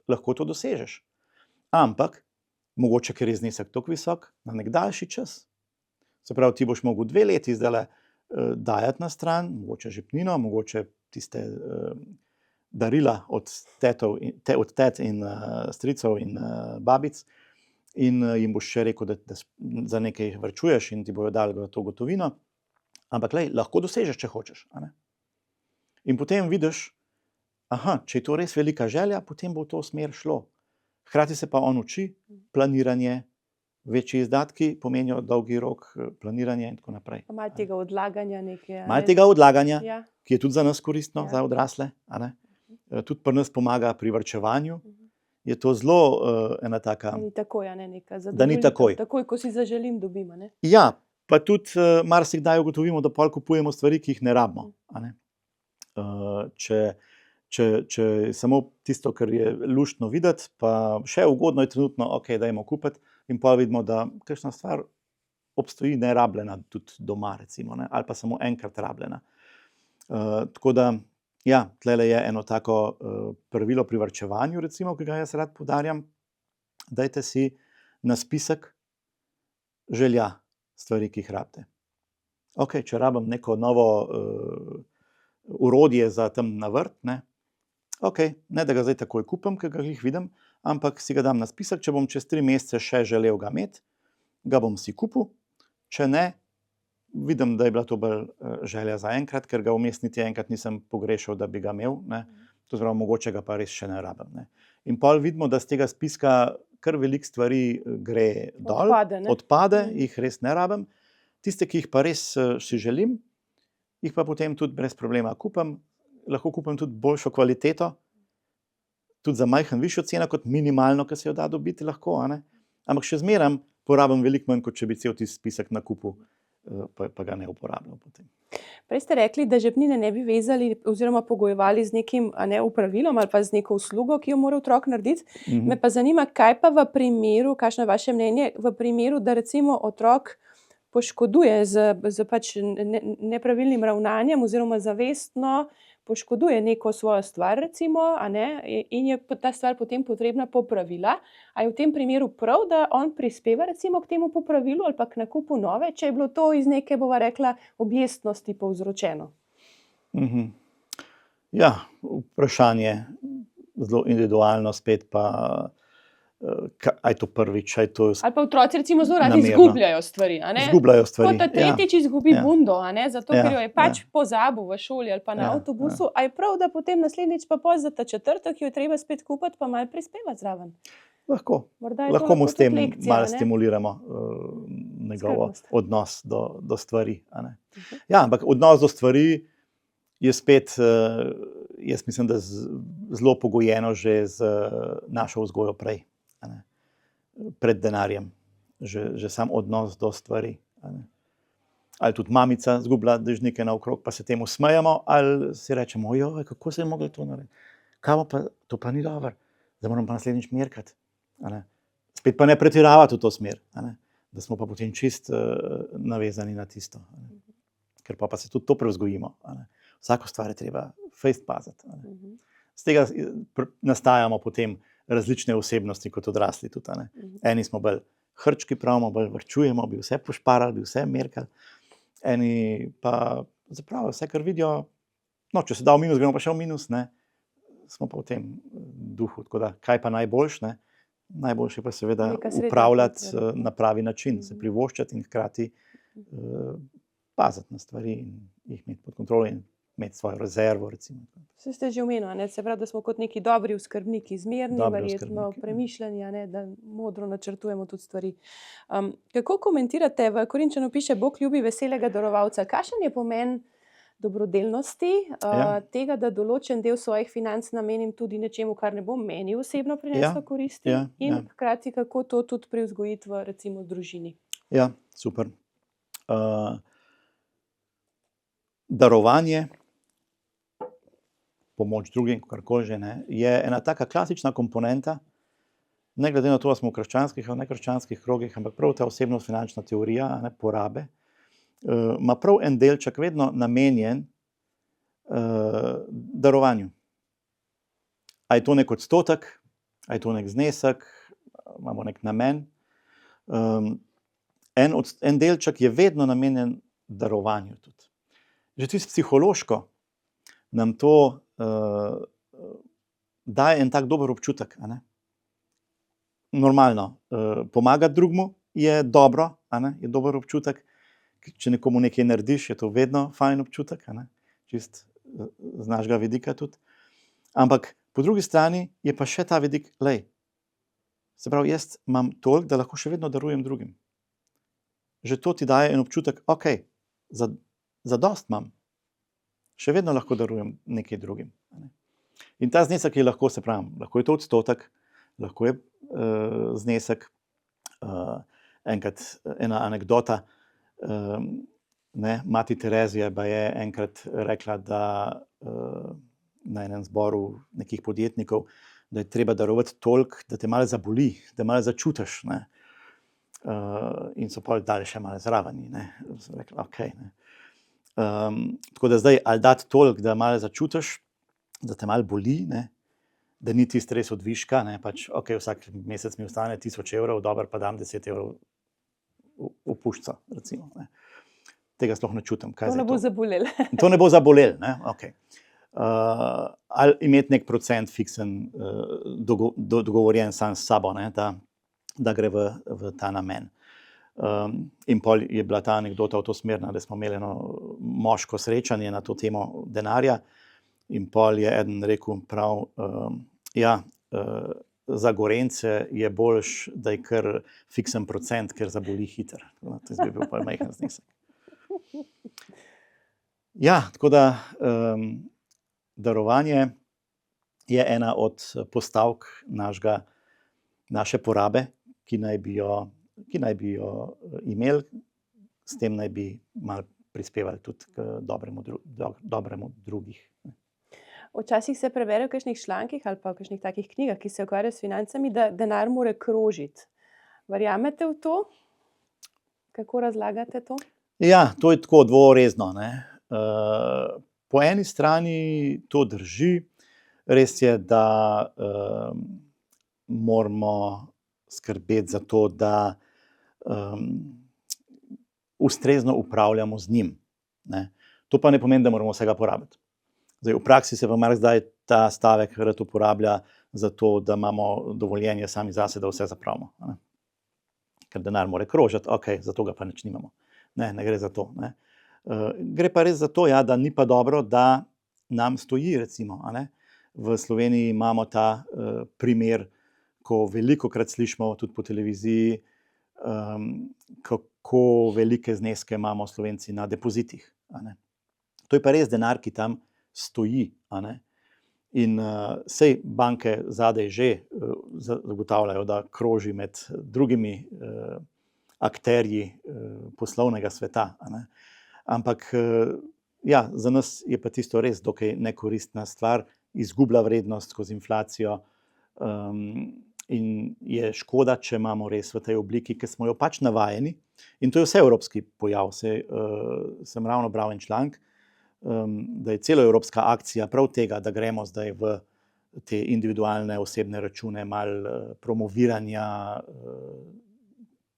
lahko to dosežeš. Ampak, mogoče, ker je znesek toliko visok, na nek daljši čas. Se pravi, ti boš mogel 2 leti zdajle dajati na stran, mogoče žepnino, mogoče tiste darila od tet in stricov in babic, in jim boš še rekel, da za nekaj varčuješ in ti bojo dali to gotovino. Ampak, lahko dosežeš, če hočeš. In potem vidiš, če je to res velika želja, potem bo v to smer šlo. Hkrati se pa on uči, planiranje, večji izdatki pomenijo dolgi rok, planiranje in tako naprej. Malo tega odlaganja nekaj. Malo tega odlaganja, ki je tudi za nas koristno, za odrasle. Tudi pri nas pomaga pri varčevanju je to zelo ena taka. Da ni takoj, a ne, neka Da ni zadovoljitev. takoj. Takoj, ko si zaželim, dobim, a ne. Ja, pa tudi marsikdaj ugotovimo, da pol kupujemo stvari, ki jih ne rabimo. A ne? Če je samo tisto, kar je luštno videti, pa še ugodno je trenutno, ok, dajmo kupiti, in pol vidimo, da kakšna stvar obstoji nerabljena tudi doma, recimo, ne? Ali pa samo enkrat rabljena. Tako da, ja, tlele je eno tako pravilo pri varčevanju, recimo, ki ga jaz rad poudarjam. Dajte si na spisek želja stvari, ki jih rabite. Ok, če rabim neko novo orodje za tam na vrt, ne? Ok, ne da ga zdaj takoj kupim, ker ga glih vidim, ampak si ga dam na spisek, če bom čez 3 mesece še želel ga imeti, ga bom si kupil, če ne, vidim, da je bila to bolj želja za enkrat, ker ga vmes niti enkrat nisem pogrešal, da bi ga imel, ne? To zelo mogoče ga pa res še ne rabim, ne? In pol vidimo, da z tega spiska kar veliko stvari gre dol, odpade, jih res ne rabim. Tiste, ki jih pa res si želim, jih pa potem tudi brez problema kupim. Lahko kupim tudi boljšo kvaliteto, tudi za majhen višjo ceno kot minimalno, ki se jo da dobiti lahko, a ne? Ampak še zmeraj porabim veliko manj, kot če bi cel tisti spisek nakupil, pa ga ne uporabljal potem. Prej ste rekli, da žepnine ne bi vezali oziroma pogojevali z nekim, a ne, opravilom ali pa z neko uslugo, ki jo mora otrok narediti. Me pa zanima, kaj pa v primeru, kakšno je vaše mnenje, v primeru, da recimo otrok poškoduje z pač nepravilnim ravnanjem oziroma zavestno poškoduje neko svojo stvar, recimo, a ne, in je ta stvar potem potrebna popravila. A je v tem primeru prav, da on prispeva recimo k temu popravilu ali pa k nakupu nove, če je bilo to iz neke, bova rekla, objestnosti povzročeno? Ja, vprašanje zelo individualno spet pa, a je to prvič, a je to Ali pa otroci recimo zelo radi namerno. izgubljajo stvari, a ne? Izgubljajo stvari, Ko ta tretjič izgubi ja. bundo, a ne, zato ker jo je pač Ja. pozabil v šoli ali pa na Ja, avtobusu, a je prav, da potem naslednjič pa pol za ta četrtek jo je treba spet kupiti pa malo prispevati zraven. Lahko. Morda je to Lahko mu s tudi tem lekcija, malo a ne? stimuliramo njegov Skrbnost. odnos do stvari, a ne. Ja, ampak odnos do stvari je spet, jaz mislim, da zelo pogojeno že z našo vzgojo prej, a ne. Pred denarjem. Že sam odnos do stvari, a ne. Ali tudi mamica zgubila dežnike naokrog, pa se temu smejemo, ali si rečemo, ojoj, kako se je moglo to narediti? Kaj pa, to pa ni dobro, zdaj moram pa naslednjič merkati, a ne. Spet pa ne pretiravati v to smer, a ne. Da smo pa potem čist navezani na tisto, a ne. Ker pa se tudi to prevzgojimo, a ne. Vsako stvar je treba fejst paziti, a ne. Z tega nastajamo potem različne osebnosti kot odrasli tudi, a ne. Eni smo bolj hrčki, pravimo, bolj varčujemo, bi vse pošparali, bi vse merkali. Eni pa zapravo vse, kar vidijo, no, če se da v minus, gremo pa še v minus, ne. Smo pa v tem duhu, tako da, kaj pa najboljše, ne. Najboljše je pa seveda Neka srednja upravljati pot, na pravi način, se privoščiti in hkrati paziti na stvari in jih imeti pod kontrolo in imeti svojo rezervo, recimo. Saj ste že omenili, a ne, se pravi, da smo kot neki dobri oskrbniki, zmerni, Dobri verjetno oskrbniki, ja. premišljeni, a ne, da modro načrtujemo tudi stvari. Kako komentirate, v Korinčanu piše, Bog ljubi veselega darovalca. Kakšen je pomen dobrodelnosti, tega, da določen del svojih financ namenim tudi nečemu, kar ne bo meni osebno prineslo koristi, in hkrati kako to tudi privzgojiti v recimo družini? Ja, super. Darovanje, pomoč drugim, karkoli že, ne, je ena taka klasična komponenta, ne glede na to, ali smo v krščanskih ali nekrščanskih krogih, ampak prav ta osebno-finančna teorija, a ne, porabe, ima prav en delček vedno namenjen darovanju. A je to nek odstotek, a je to nek znesek, imamo nek namen. En delček je vedno namenjen darovanju tudi. Že čisto psihološko nam to daje en tak dober občutek, a ne. Normalno, pomagati drugemu je dobro, a ne, je dober občutek. Če nekomu nekaj narediš, je to vedno fajn občutek, a ne, čist z našega vidika tudi. Ampak po drugi strani je pa še ta vidik, se pravi, jaz imam toliko, da lahko še vedno darujem drugim. Že to ti daje en občutek, ok, zadost imam, še vedno lahko darujem nekaj drugim, a ne. In ta znesek je lahko, se pravi, lahko je to odstotek, lahko je znesek. Enkrat ena anekdota, mati Terezija je enkrat rekla, da na enem zboru nekih podjetnikov, da je treba darovati toliko, da te malo zaboli, da malo začutiš. Ne. In so pol dali še malo zraven. Sem rekla, okej. Tako da zdaj, ali dati toliko, da malo začutiš, da te malo boli, ne, da ni tisti res od viška, ne, pač, okej, vsak mesec mi ostane 1000 evrov, dobro, pa dam 10 evrov v puščico, recimo. Ne. Tega sploh ne čutim. Kaj To ne bo zabolelo. To ne bo zabolelo, ne, okej. Ali imeti nek procent fiksen, dogovorjen sam s sabo, ne, da gre v ta namen. In pol je bila ta anekdota v to smerna, da smo imeli eno moško srečanje na to temo denarja in pol je eden rekel prav, za Gorence je boljš, da je kar fiksen procent, ker zaboli hiter. To je bil pa majhen znesek. Ja, tako da darovanje je ena od postavk naše porabe, ki naj bi jo imeli, s tem naj bi malo prispevali tudi k dobremu drugih. Včasih se prebere v kakšnih člankih ali pa v kakšnih takih knjigah, ki se ukvarjajo s financami, da denar mora krožiti. Verjamete v to? Kako razlagate to? Ja, to je tako dvorezno, ne. Po eni strani to drži, res je, da moramo skrbeti za to, da ustrezno upravljamo z njim. Ne. To pa ne pomeni, da moramo vsega porabiti. Zdaj, v praksi se pa marsikdaj ta stavek rad uporablja za to, da imamo dovoljenje sami zase, da vse zapravimo. Ne. Ker denar mora krožiti, okej, zato ga pa nič nimamo. Ne gre za to. Ne. Gre pa res za to, ja, da ni pa dobro, da nam stoji, recimo. Ne. V Sloveniji imamo ta primer, ko velikokrat slišimo tudi po televiziji, kako velike zneske imamo Slovenci na depozitih. Ne. To je pa res denar, ki tam stoji. Ne. In sej banke zadaj že zagotavljajo, da kroži med drugimi akterji poslovnega sveta. Ne. Ampak ja, za nas je pa tisto res dokaj nekoristna stvar, izgublja vrednost skozi inflacijo in je škoda, če imamo res v tej obliki, ki smo jo pač navajeni. In to je vse evropski pojav. Sem ravno bral en članek, da je celoevropska akcija prav tega, da gremo zdaj v te individualne osebne račune, malo promoviranja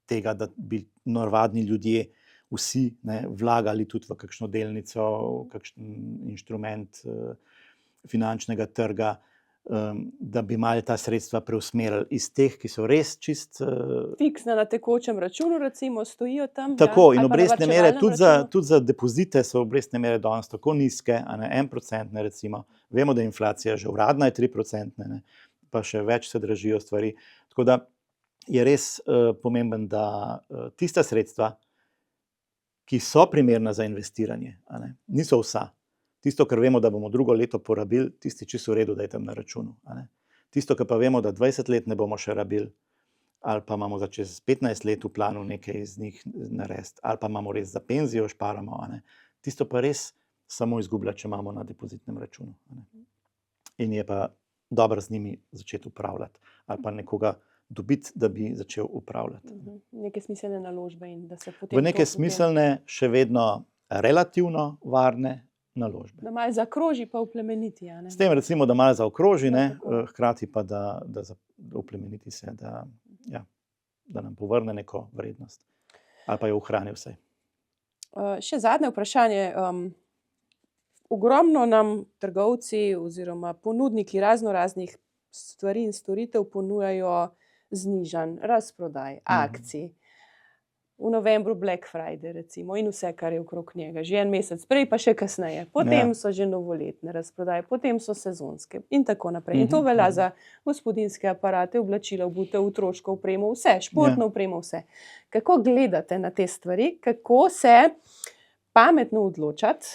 tega, da bi navadni ljudje vsi vlagali tudi v kakšno delnico, v kakšen inštrument finančnega trga, da bi malo ta sredstva preusmerili iz teh, ki so res čist Fiksna na tekočem računu, recimo, stojijo tam. Tako, ja, in ali pa na obrestne mere, varčevalnem tudi za depozite so obrestne mere danes tako nizke, 1%, recimo. Vemo, da je inflacija že uradna je 3%, ne, pa še več se dražijo stvari. Tako da je res pomemben, da tista sredstva, ki so primerna za investiranje, niso vsa. Tisto, kar vemo, da bomo drugo leto porabili, tisti čisto v redu, da je tam na računu. Tisto, kar pa vemo, da 20 let ne bomo še rabili, ali pa imamo za čez 15 let v planu nekaj iz njih narediti, ali pa imamo res za penzijo šparamo, tisto pa res samo izgublja, če imamo na depozitnem računu. In je pa dobro z njimi začeti upravljati, ali pa nekoga dobiti, da bi začel upravljati. Neke smiselne naložbe in da se potem v neke smiselne, še vedno relativno varne naložbe. Da malo zakroži, pa oplemeniti. S tem recimo, da malo zaokroži, hkrati pa da oplemeniti se, da nam povrne neko vrednost. Ali pa jo ohrani vsaj. Še zadnje vprašanje. Ogromno nam trgovci oziroma ponudniki raznoraznih stvari in storitev ponujajo znižanj, razprodaj, akcij. V novembru Black Friday, recimo, in vse, kar je okrog njega. Že en mesec prej, pa še kasneje. Potem so že novoletne razprodaje, potem so sezonske in tako naprej. In to velja za gospodinjske aparate, oblačila, obutev, otroško opremo, vse, športno opremo, vse. Kako gledate na te stvari? Kako se pametno odločati,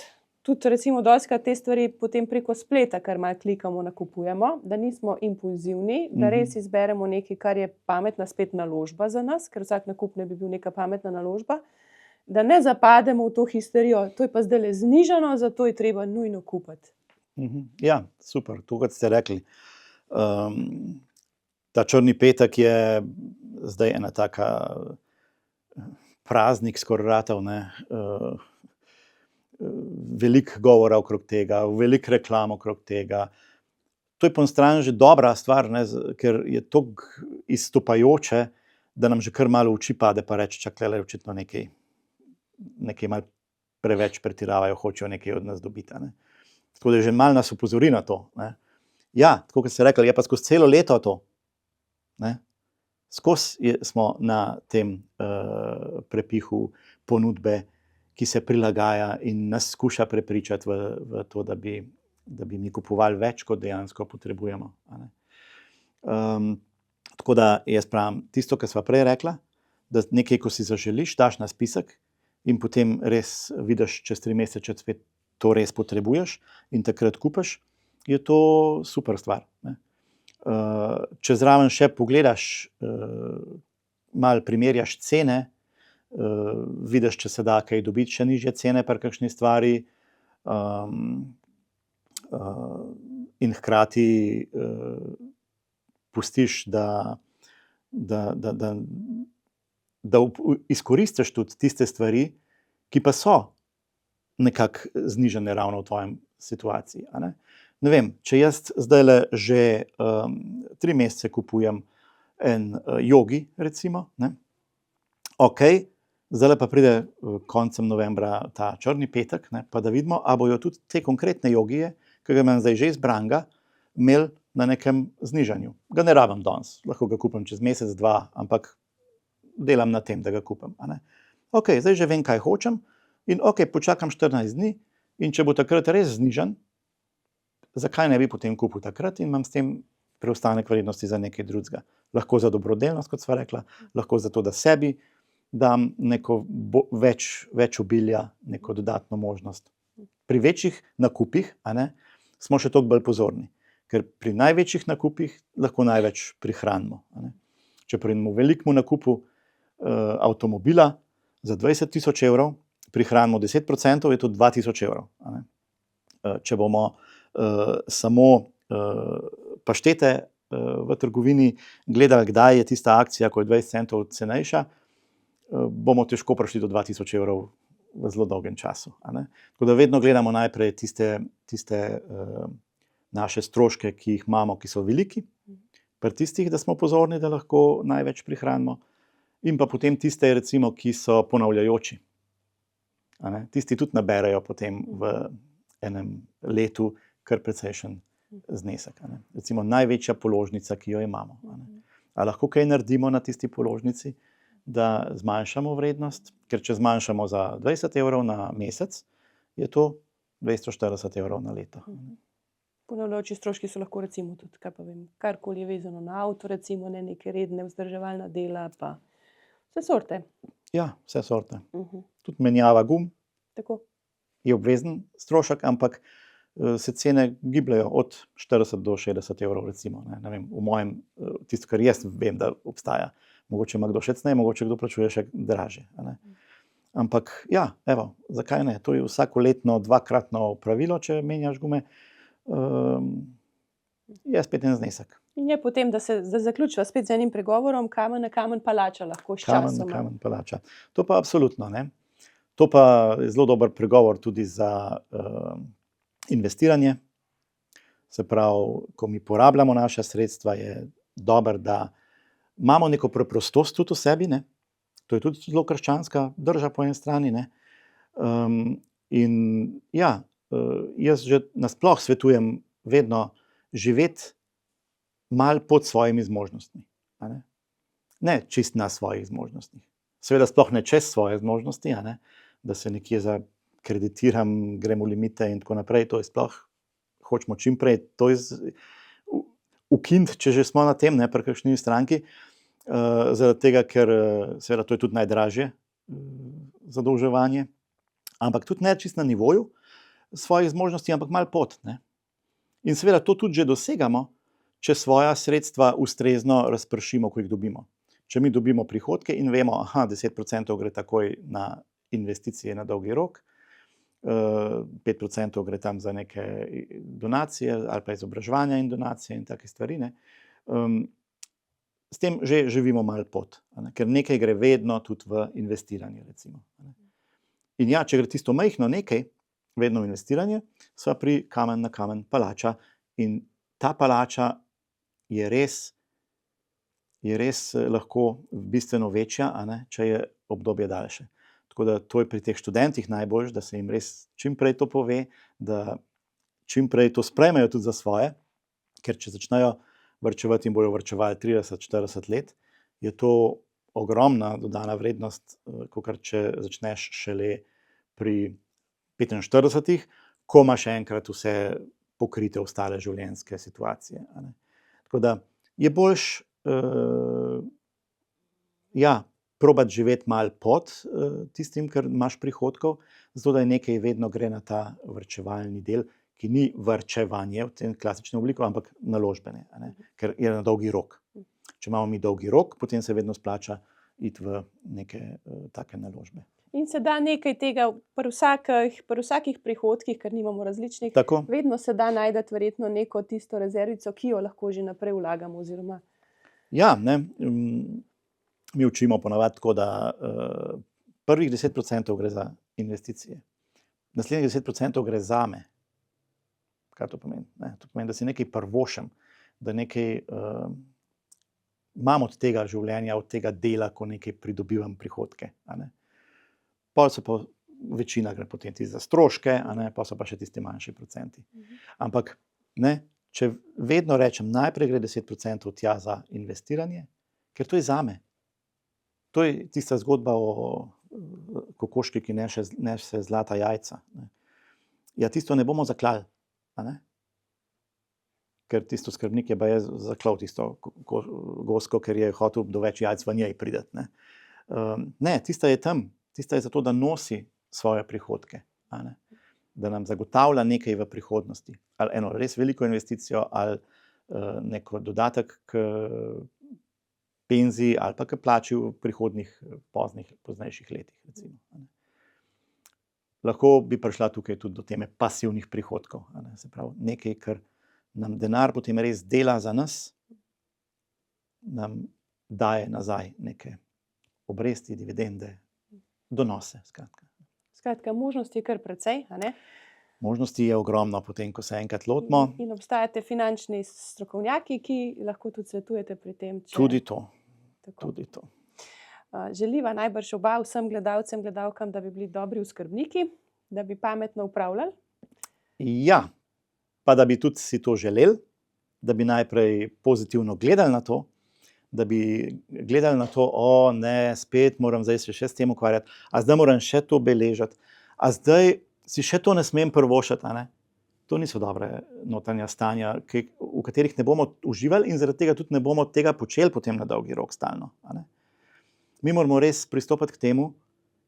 tudi recimo dostikrat te stvari potem preko spleta, kar malo klikamo, nakupujemo, da nismo impulzivni, da res izberemo nekaj, kar je pametna spet naložba za nas, ker vsak nakup ne bi bil neka pametna naložba, da ne zapademo v to histerijo, to je pa zdajle znižano, zato je treba nujno kupiti. Ja, super, to, kot ste rekli. Ta črni petek je zdaj ena taka praznik skoraj ratal, ne. Veliko govora okrog tega, veliko reklam okrog tega. To je po eni strani že dobra stvar, ne, ker je toliko izstopajoče, da nam že kar malo v oči pade, pa reče, čak, tule je očitno nekaj malo preveč pretiravajo, hočejo nekaj od nas dobiti, ne. Tako da že malo nas opozori na to, ne. Ja, tako kot ste rekli, je pa skozi celo leto to, ne. Skozi smo na tem prepihu ponudbe, ki se prilagaja in nas skuša prepričati v to, da bi mi kupovali več, kot dejansko potrebujemo, a ne. Tako da jaz pravim, tisto, kar sva prej rekla, da nekaj, ko si zaželiš, daš na spisek in potem res vidiš čez 3 mesece, če spet to res potrebuješ in takrat kupiš, je to super stvar, ne. Če zraven še pogledaš, malo primerjaš cene, vidiš, če se da kaj dobiti še nižje cene pri kakšni stvari, in hkrati pustiš, da izkoristiš tudi tiste stvari, ki pa so nekako znižane ravno v tvojem situaciji, a ne. Ne vem, če jaz zdajle že 3 mesece kupujem en jogi, recimo, ne, okej, zdajle pa pride koncem novembra ta črni petek, ne, pa da vidimo, a bojo tudi te konkretne jogije, ki ga imam zdaj že izbranega, imeli na nekem znižanju. Ga ne rabim danes, lahko ga kupim čez mesec, 2, ampak delam na tem, da ga kupim, a ne. Okej, zdaj že vem, kaj hočem in okej, počakam 14 dni in če bo takrat res znižan, zakaj ne bi potem kupil takrat in imam s tem preostanek vrednosti za nekaj drugega. Lahko za dobrodelnost, kot sva rekla, lahko za to, da sebi dam neko več obilja, neko dodatno možnost. Pri večjih nakupih, a ne, smo še toliko bolj pozorni, ker pri največjih nakupih lahko največ prihranimo, a ne. Če pri enem velikem nakupu avtomobila za 20.000 evrov prihranimo 10%, je to 2.000 evrov, a ne. Če bomo samo paštete v trgovini gledali, kdaj je tista akcija, ko je 20 centov cenejša, bomo težko prišli do 2.000 evrov v zelo dolgem času, a ne. Tako da vedno gledamo najprej tiste naše stroške, ki jih imamo, ki so veliki, pri tistih, da smo pozorni, da lahko največ prihranimo, in pa potem tiste, recimo, ki so ponavljajoči, a ne. Tisti tudi naberejo potem v enem letu kar precejšen znesek, a ne. Recimo največja položnica, ki jo imamo, a ne. A lahko kaj naredimo na tisti položnici, da zmanjšamo vrednost, ker če zmanjšamo za 20 evrov na mesec, je to 240 evrov na leto. Ponavljajoči stroški so lahko recimo tudi, kaj pa vem, karkoli je vezano na avto, recimo, ne, neke redne vzdrževalna dela, pa vse sorte. Ja, vse sorte. Tudi menjava gum Tako. je obvezen strošek, ampak se cene gibljejo od 40 do 60 evrov, recimo, ne. Ne vem, v mojem, tisto, kar jaz vem, da obstaja. Mogoče ima kdo še ceneje, mogoče kdo plačuje še dražje, a ne. Ampak ja, evo, zakaj ne? To je vsakoletno 2-kratno pravilo, če menjaš gume, je spet en znesek. In je potem, da zaključiva spet z enim pregovorom, kamen na kamen palača lahko s Kamen na časoma. kamen palača. To pa absolutno, ne. To pa je zelo dober pregovor tudi za investiranje. Se pravi, ko mi porabljamo naša sredstva, je dobro, da imamo neko preprostost tudi v sebi, ne. To je tudi zelo krščanska drža po eni strani, ne. In ja, jaz že nasploh svetujem vedno živeti malo pod svojimi zmožnostmi, a ne. Ne čisto na svojih zmožnostih. Seveda sploh ne čez svoje zmožnosti, a ne, da se nekje zakreditiram, grem v limite in tako naprej, to je sploh, hočemo čim prej to ukiniti, če že smo na tem, ne, pri kakšni stranki, zaradi tega, ker seveda to je tudi najdražje zadolževanje, ampak tudi ne čisto na nivoju, svojih zmožnosti, ampak malo pod. Ne? In seveda to tudi že dosegamo, če svoja sredstva ustrezno razpršimo, ko jih dobimo. Če mi dobimo prihodke in vemo, 10% gre takoj na investicije na dolgi rok, 5% gre tam za neke donacije ali pa izobraževanja in donacije in take stvari, ne? S tem že živimo malo pod, ker nekaj gre vedno tudi v investiranje, recimo. In ja, če gre tisto majhno nekaj, vedno v investiranje, sva pri kamen na kamen palača in ta palača je res lahko bistveno večja, če je obdobje daljše. Tako da to je pri teh študentih najboljše, da se jim res čim prej to pove, da čim prej to sprejmejo tudi za svoje, ker če začnejo varčevati in bojo varčevali 30-40 let, je to ogromna dodana vrednost, kakor če začneš šele pri 45, ko imaš enkrat vse pokrite ostale življenjske situacije. Tako da je boljše probati živeti malo pod tistim, kar imaš prihodkov, zato da je nekaj vedno gre na ta varčevalni del, ki ni varčevanje v tem klasičnem obliku, ampak naložbene, ker je na dolgi rok. Če imamo mi dolgi rok, potem se vedno splača iti v neke take naložbe. In se da nekaj tega pri vsakih prihodkih, ker nimamo različnih, Tako. vedno se da najti verjetno neko tisto rezervico, ki jo lahko že naprej vlagamo oziroma. Ja, ne, mi učimo ponavadi tako, da prvih 10% gre za investicije. Naslednjih 10% gre zame. Kaj to pomeni? To pomeni, da si nekaj privoščim, da nekaj imam od tega življenja, od tega dela, ko nekaj pridobivam prihodke. Pol so pa večina gre potem za stroške, pa so pa še tisti manjši procenti. Ampak če vedno rečem, najprej gre 10% tja za investiranje, ker to je zame. To je tista zgodba o kokoški, ki nese zlata jajca. Ja, tisto ne bomo zaklali. Ker tisto skrbnik je baje zaklal tisto gosko, ker je hotel do več jajc v njej priti. Ne, tista je tam. Tista je zato, da nosi svoje prihodke, da nam zagotavlja nekaj v prihodnosti. Ali eno res veliko investicijo, ali neko dodatek k penziji, ali pa k plači v prihodnih poznejših letih. Recimo. Lahko bi prišla tukaj tudi do teme pasivnih prihodkov. Se pravi, nekaj, kar nam denar potem res dela za nas, nam daje nazaj neke obresti, dividende, donose. Skratka, možnosti je kar precej, a ne? Možnosti je ogromno potem, ko se enkrat lotimo. In obstajate finančni strokovnjaki, ki lahko tudi svetujete pri tem. Tudi to. Tako. Tudi to. Želiva najbrž oba vsem gledalcem, gledalkam, da bi bili dobri oskrbniki, da bi pametno upravljali. Ja, pa da bi tudi si to želeli, da bi najprej pozitivno gledali na to, da bi gledali na to, ne, spet moram zdaj se še s tem ukvarjati, a zdaj moram še to beležati, a zdaj si še to ne smem privoščiti, To niso dobre notranja stanja, v katerih ne bomo uživali in zaradi tega tudi ne bomo tega počeli potem na dolgi rok stalno. Mi moramo res pristopiti k temu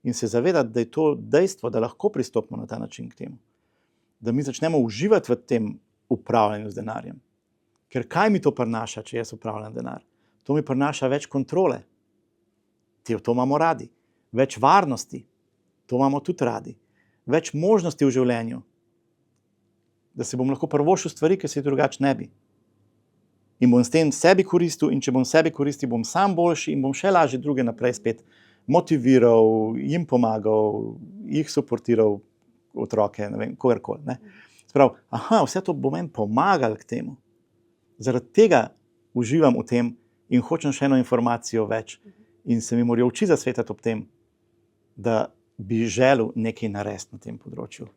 in se zavedati, da je to dejstvo, da lahko pristopimo na ta način k temu. Da mi začnemo uživati v tem upravljanju z denarjem. Ker kaj mi to prinaša, če jaz upravljam denar? To mi prinaša več kontrole. To imamo radi. Več varnosti. To imamo tudi radi. Več možnosti v življenju. Da se bom lahko privoščil stvari, ki se drugače ne bi. In bom s tem sebi koristil, in če bom sebi koristil, bom sam boljši in bom še lažje druge naprej spet motiviral, jim pomagal, jih suportiral, otroke, ne vem, kogarkoli. Sprav, vse to bo meni pomagalo k temu. Zaradi tega uživam v tem in hočem še eno informacijo več. In se mi morajo oči zasvetiti ob tem, da bi želel nekaj narediti na tem področju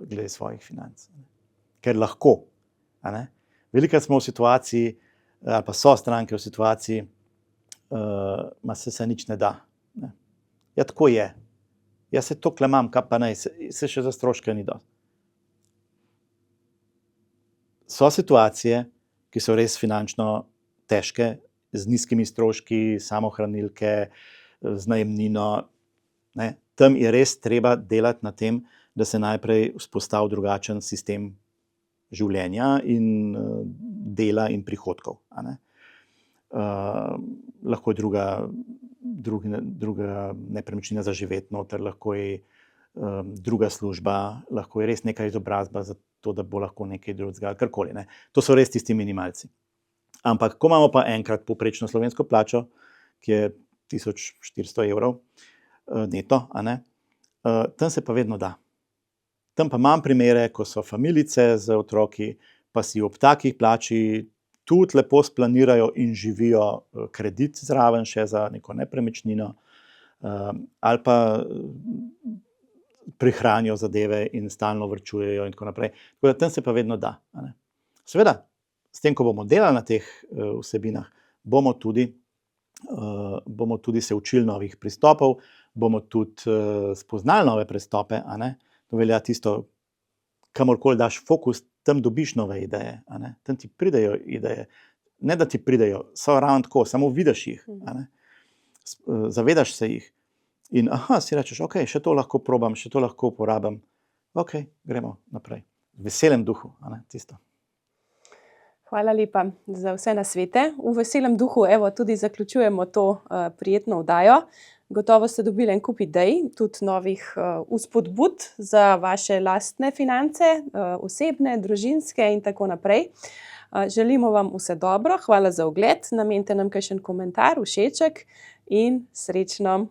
glede svojih financ. Ker lahko. Velikokrat smo v situaciji, ali pa so stranke v situaciji, se nič ne da. Ja, tako je. Jaz se toliko imam, kaj pa naj, se še za stroške ni dosti. So situacije, ki so res finančno težke, z nizkimi stroški, samohranilke, z najemnino. Tam je res treba delati na tem, da se najprej vzpostavi drugačen sistem življenja in dela in prihodkov. A ne? Lahko je druga nepremičnina za živeti noter, lahko je druga služba, lahko je res neka izobrazba za to, da bo lahko nekaj drugega, karkoli. Ne? To so res tisti minimalci. Ampak, ko imamo pa enkrat povprečno slovensko plačo, ki je 1400 evrov neto, a ne? Tam se pa vedno da. Tam pa imam primere, ko so familijice z otroki, pa si ob takih plači tudi lepo splanirajo in živijo kredit zraven še za neko nepremičnino, ali pa prihranijo zadeve in stalno varčujejo in tako naprej. Tako da tam se pa vedno da. A ne? Seveda, s tem, ko bomo delali na teh vsebinah, bomo tudi se učili novih pristopov, bomo tudi spoznali nove pristope, a ne? To velja tisto, kamorkoli daš fokus, tam dobiš nove ideje, a ne? Tam ti pridejo ideje. Ne, da ti pridejo, so ravno tako, samo vidiš jih, a ne? Zavedaš se jih in si rečeš, ok, še to lahko probam, še to lahko uporabim. Ok, gremo naprej. V veselem duhu, a ne, tisto. Hvala lepa za vse nasvete. V veselem duhu, evo, tudi zaključujemo to prijetno oddajo. Gotovo ste dobili en kup idej, tudi novih vzpodbud za vaše lastne finance, osebne, družinske in tako naprej. Želimo vam vse dobro, hvala za ogled, namenite nam kakšen komentar, všeček in srečno!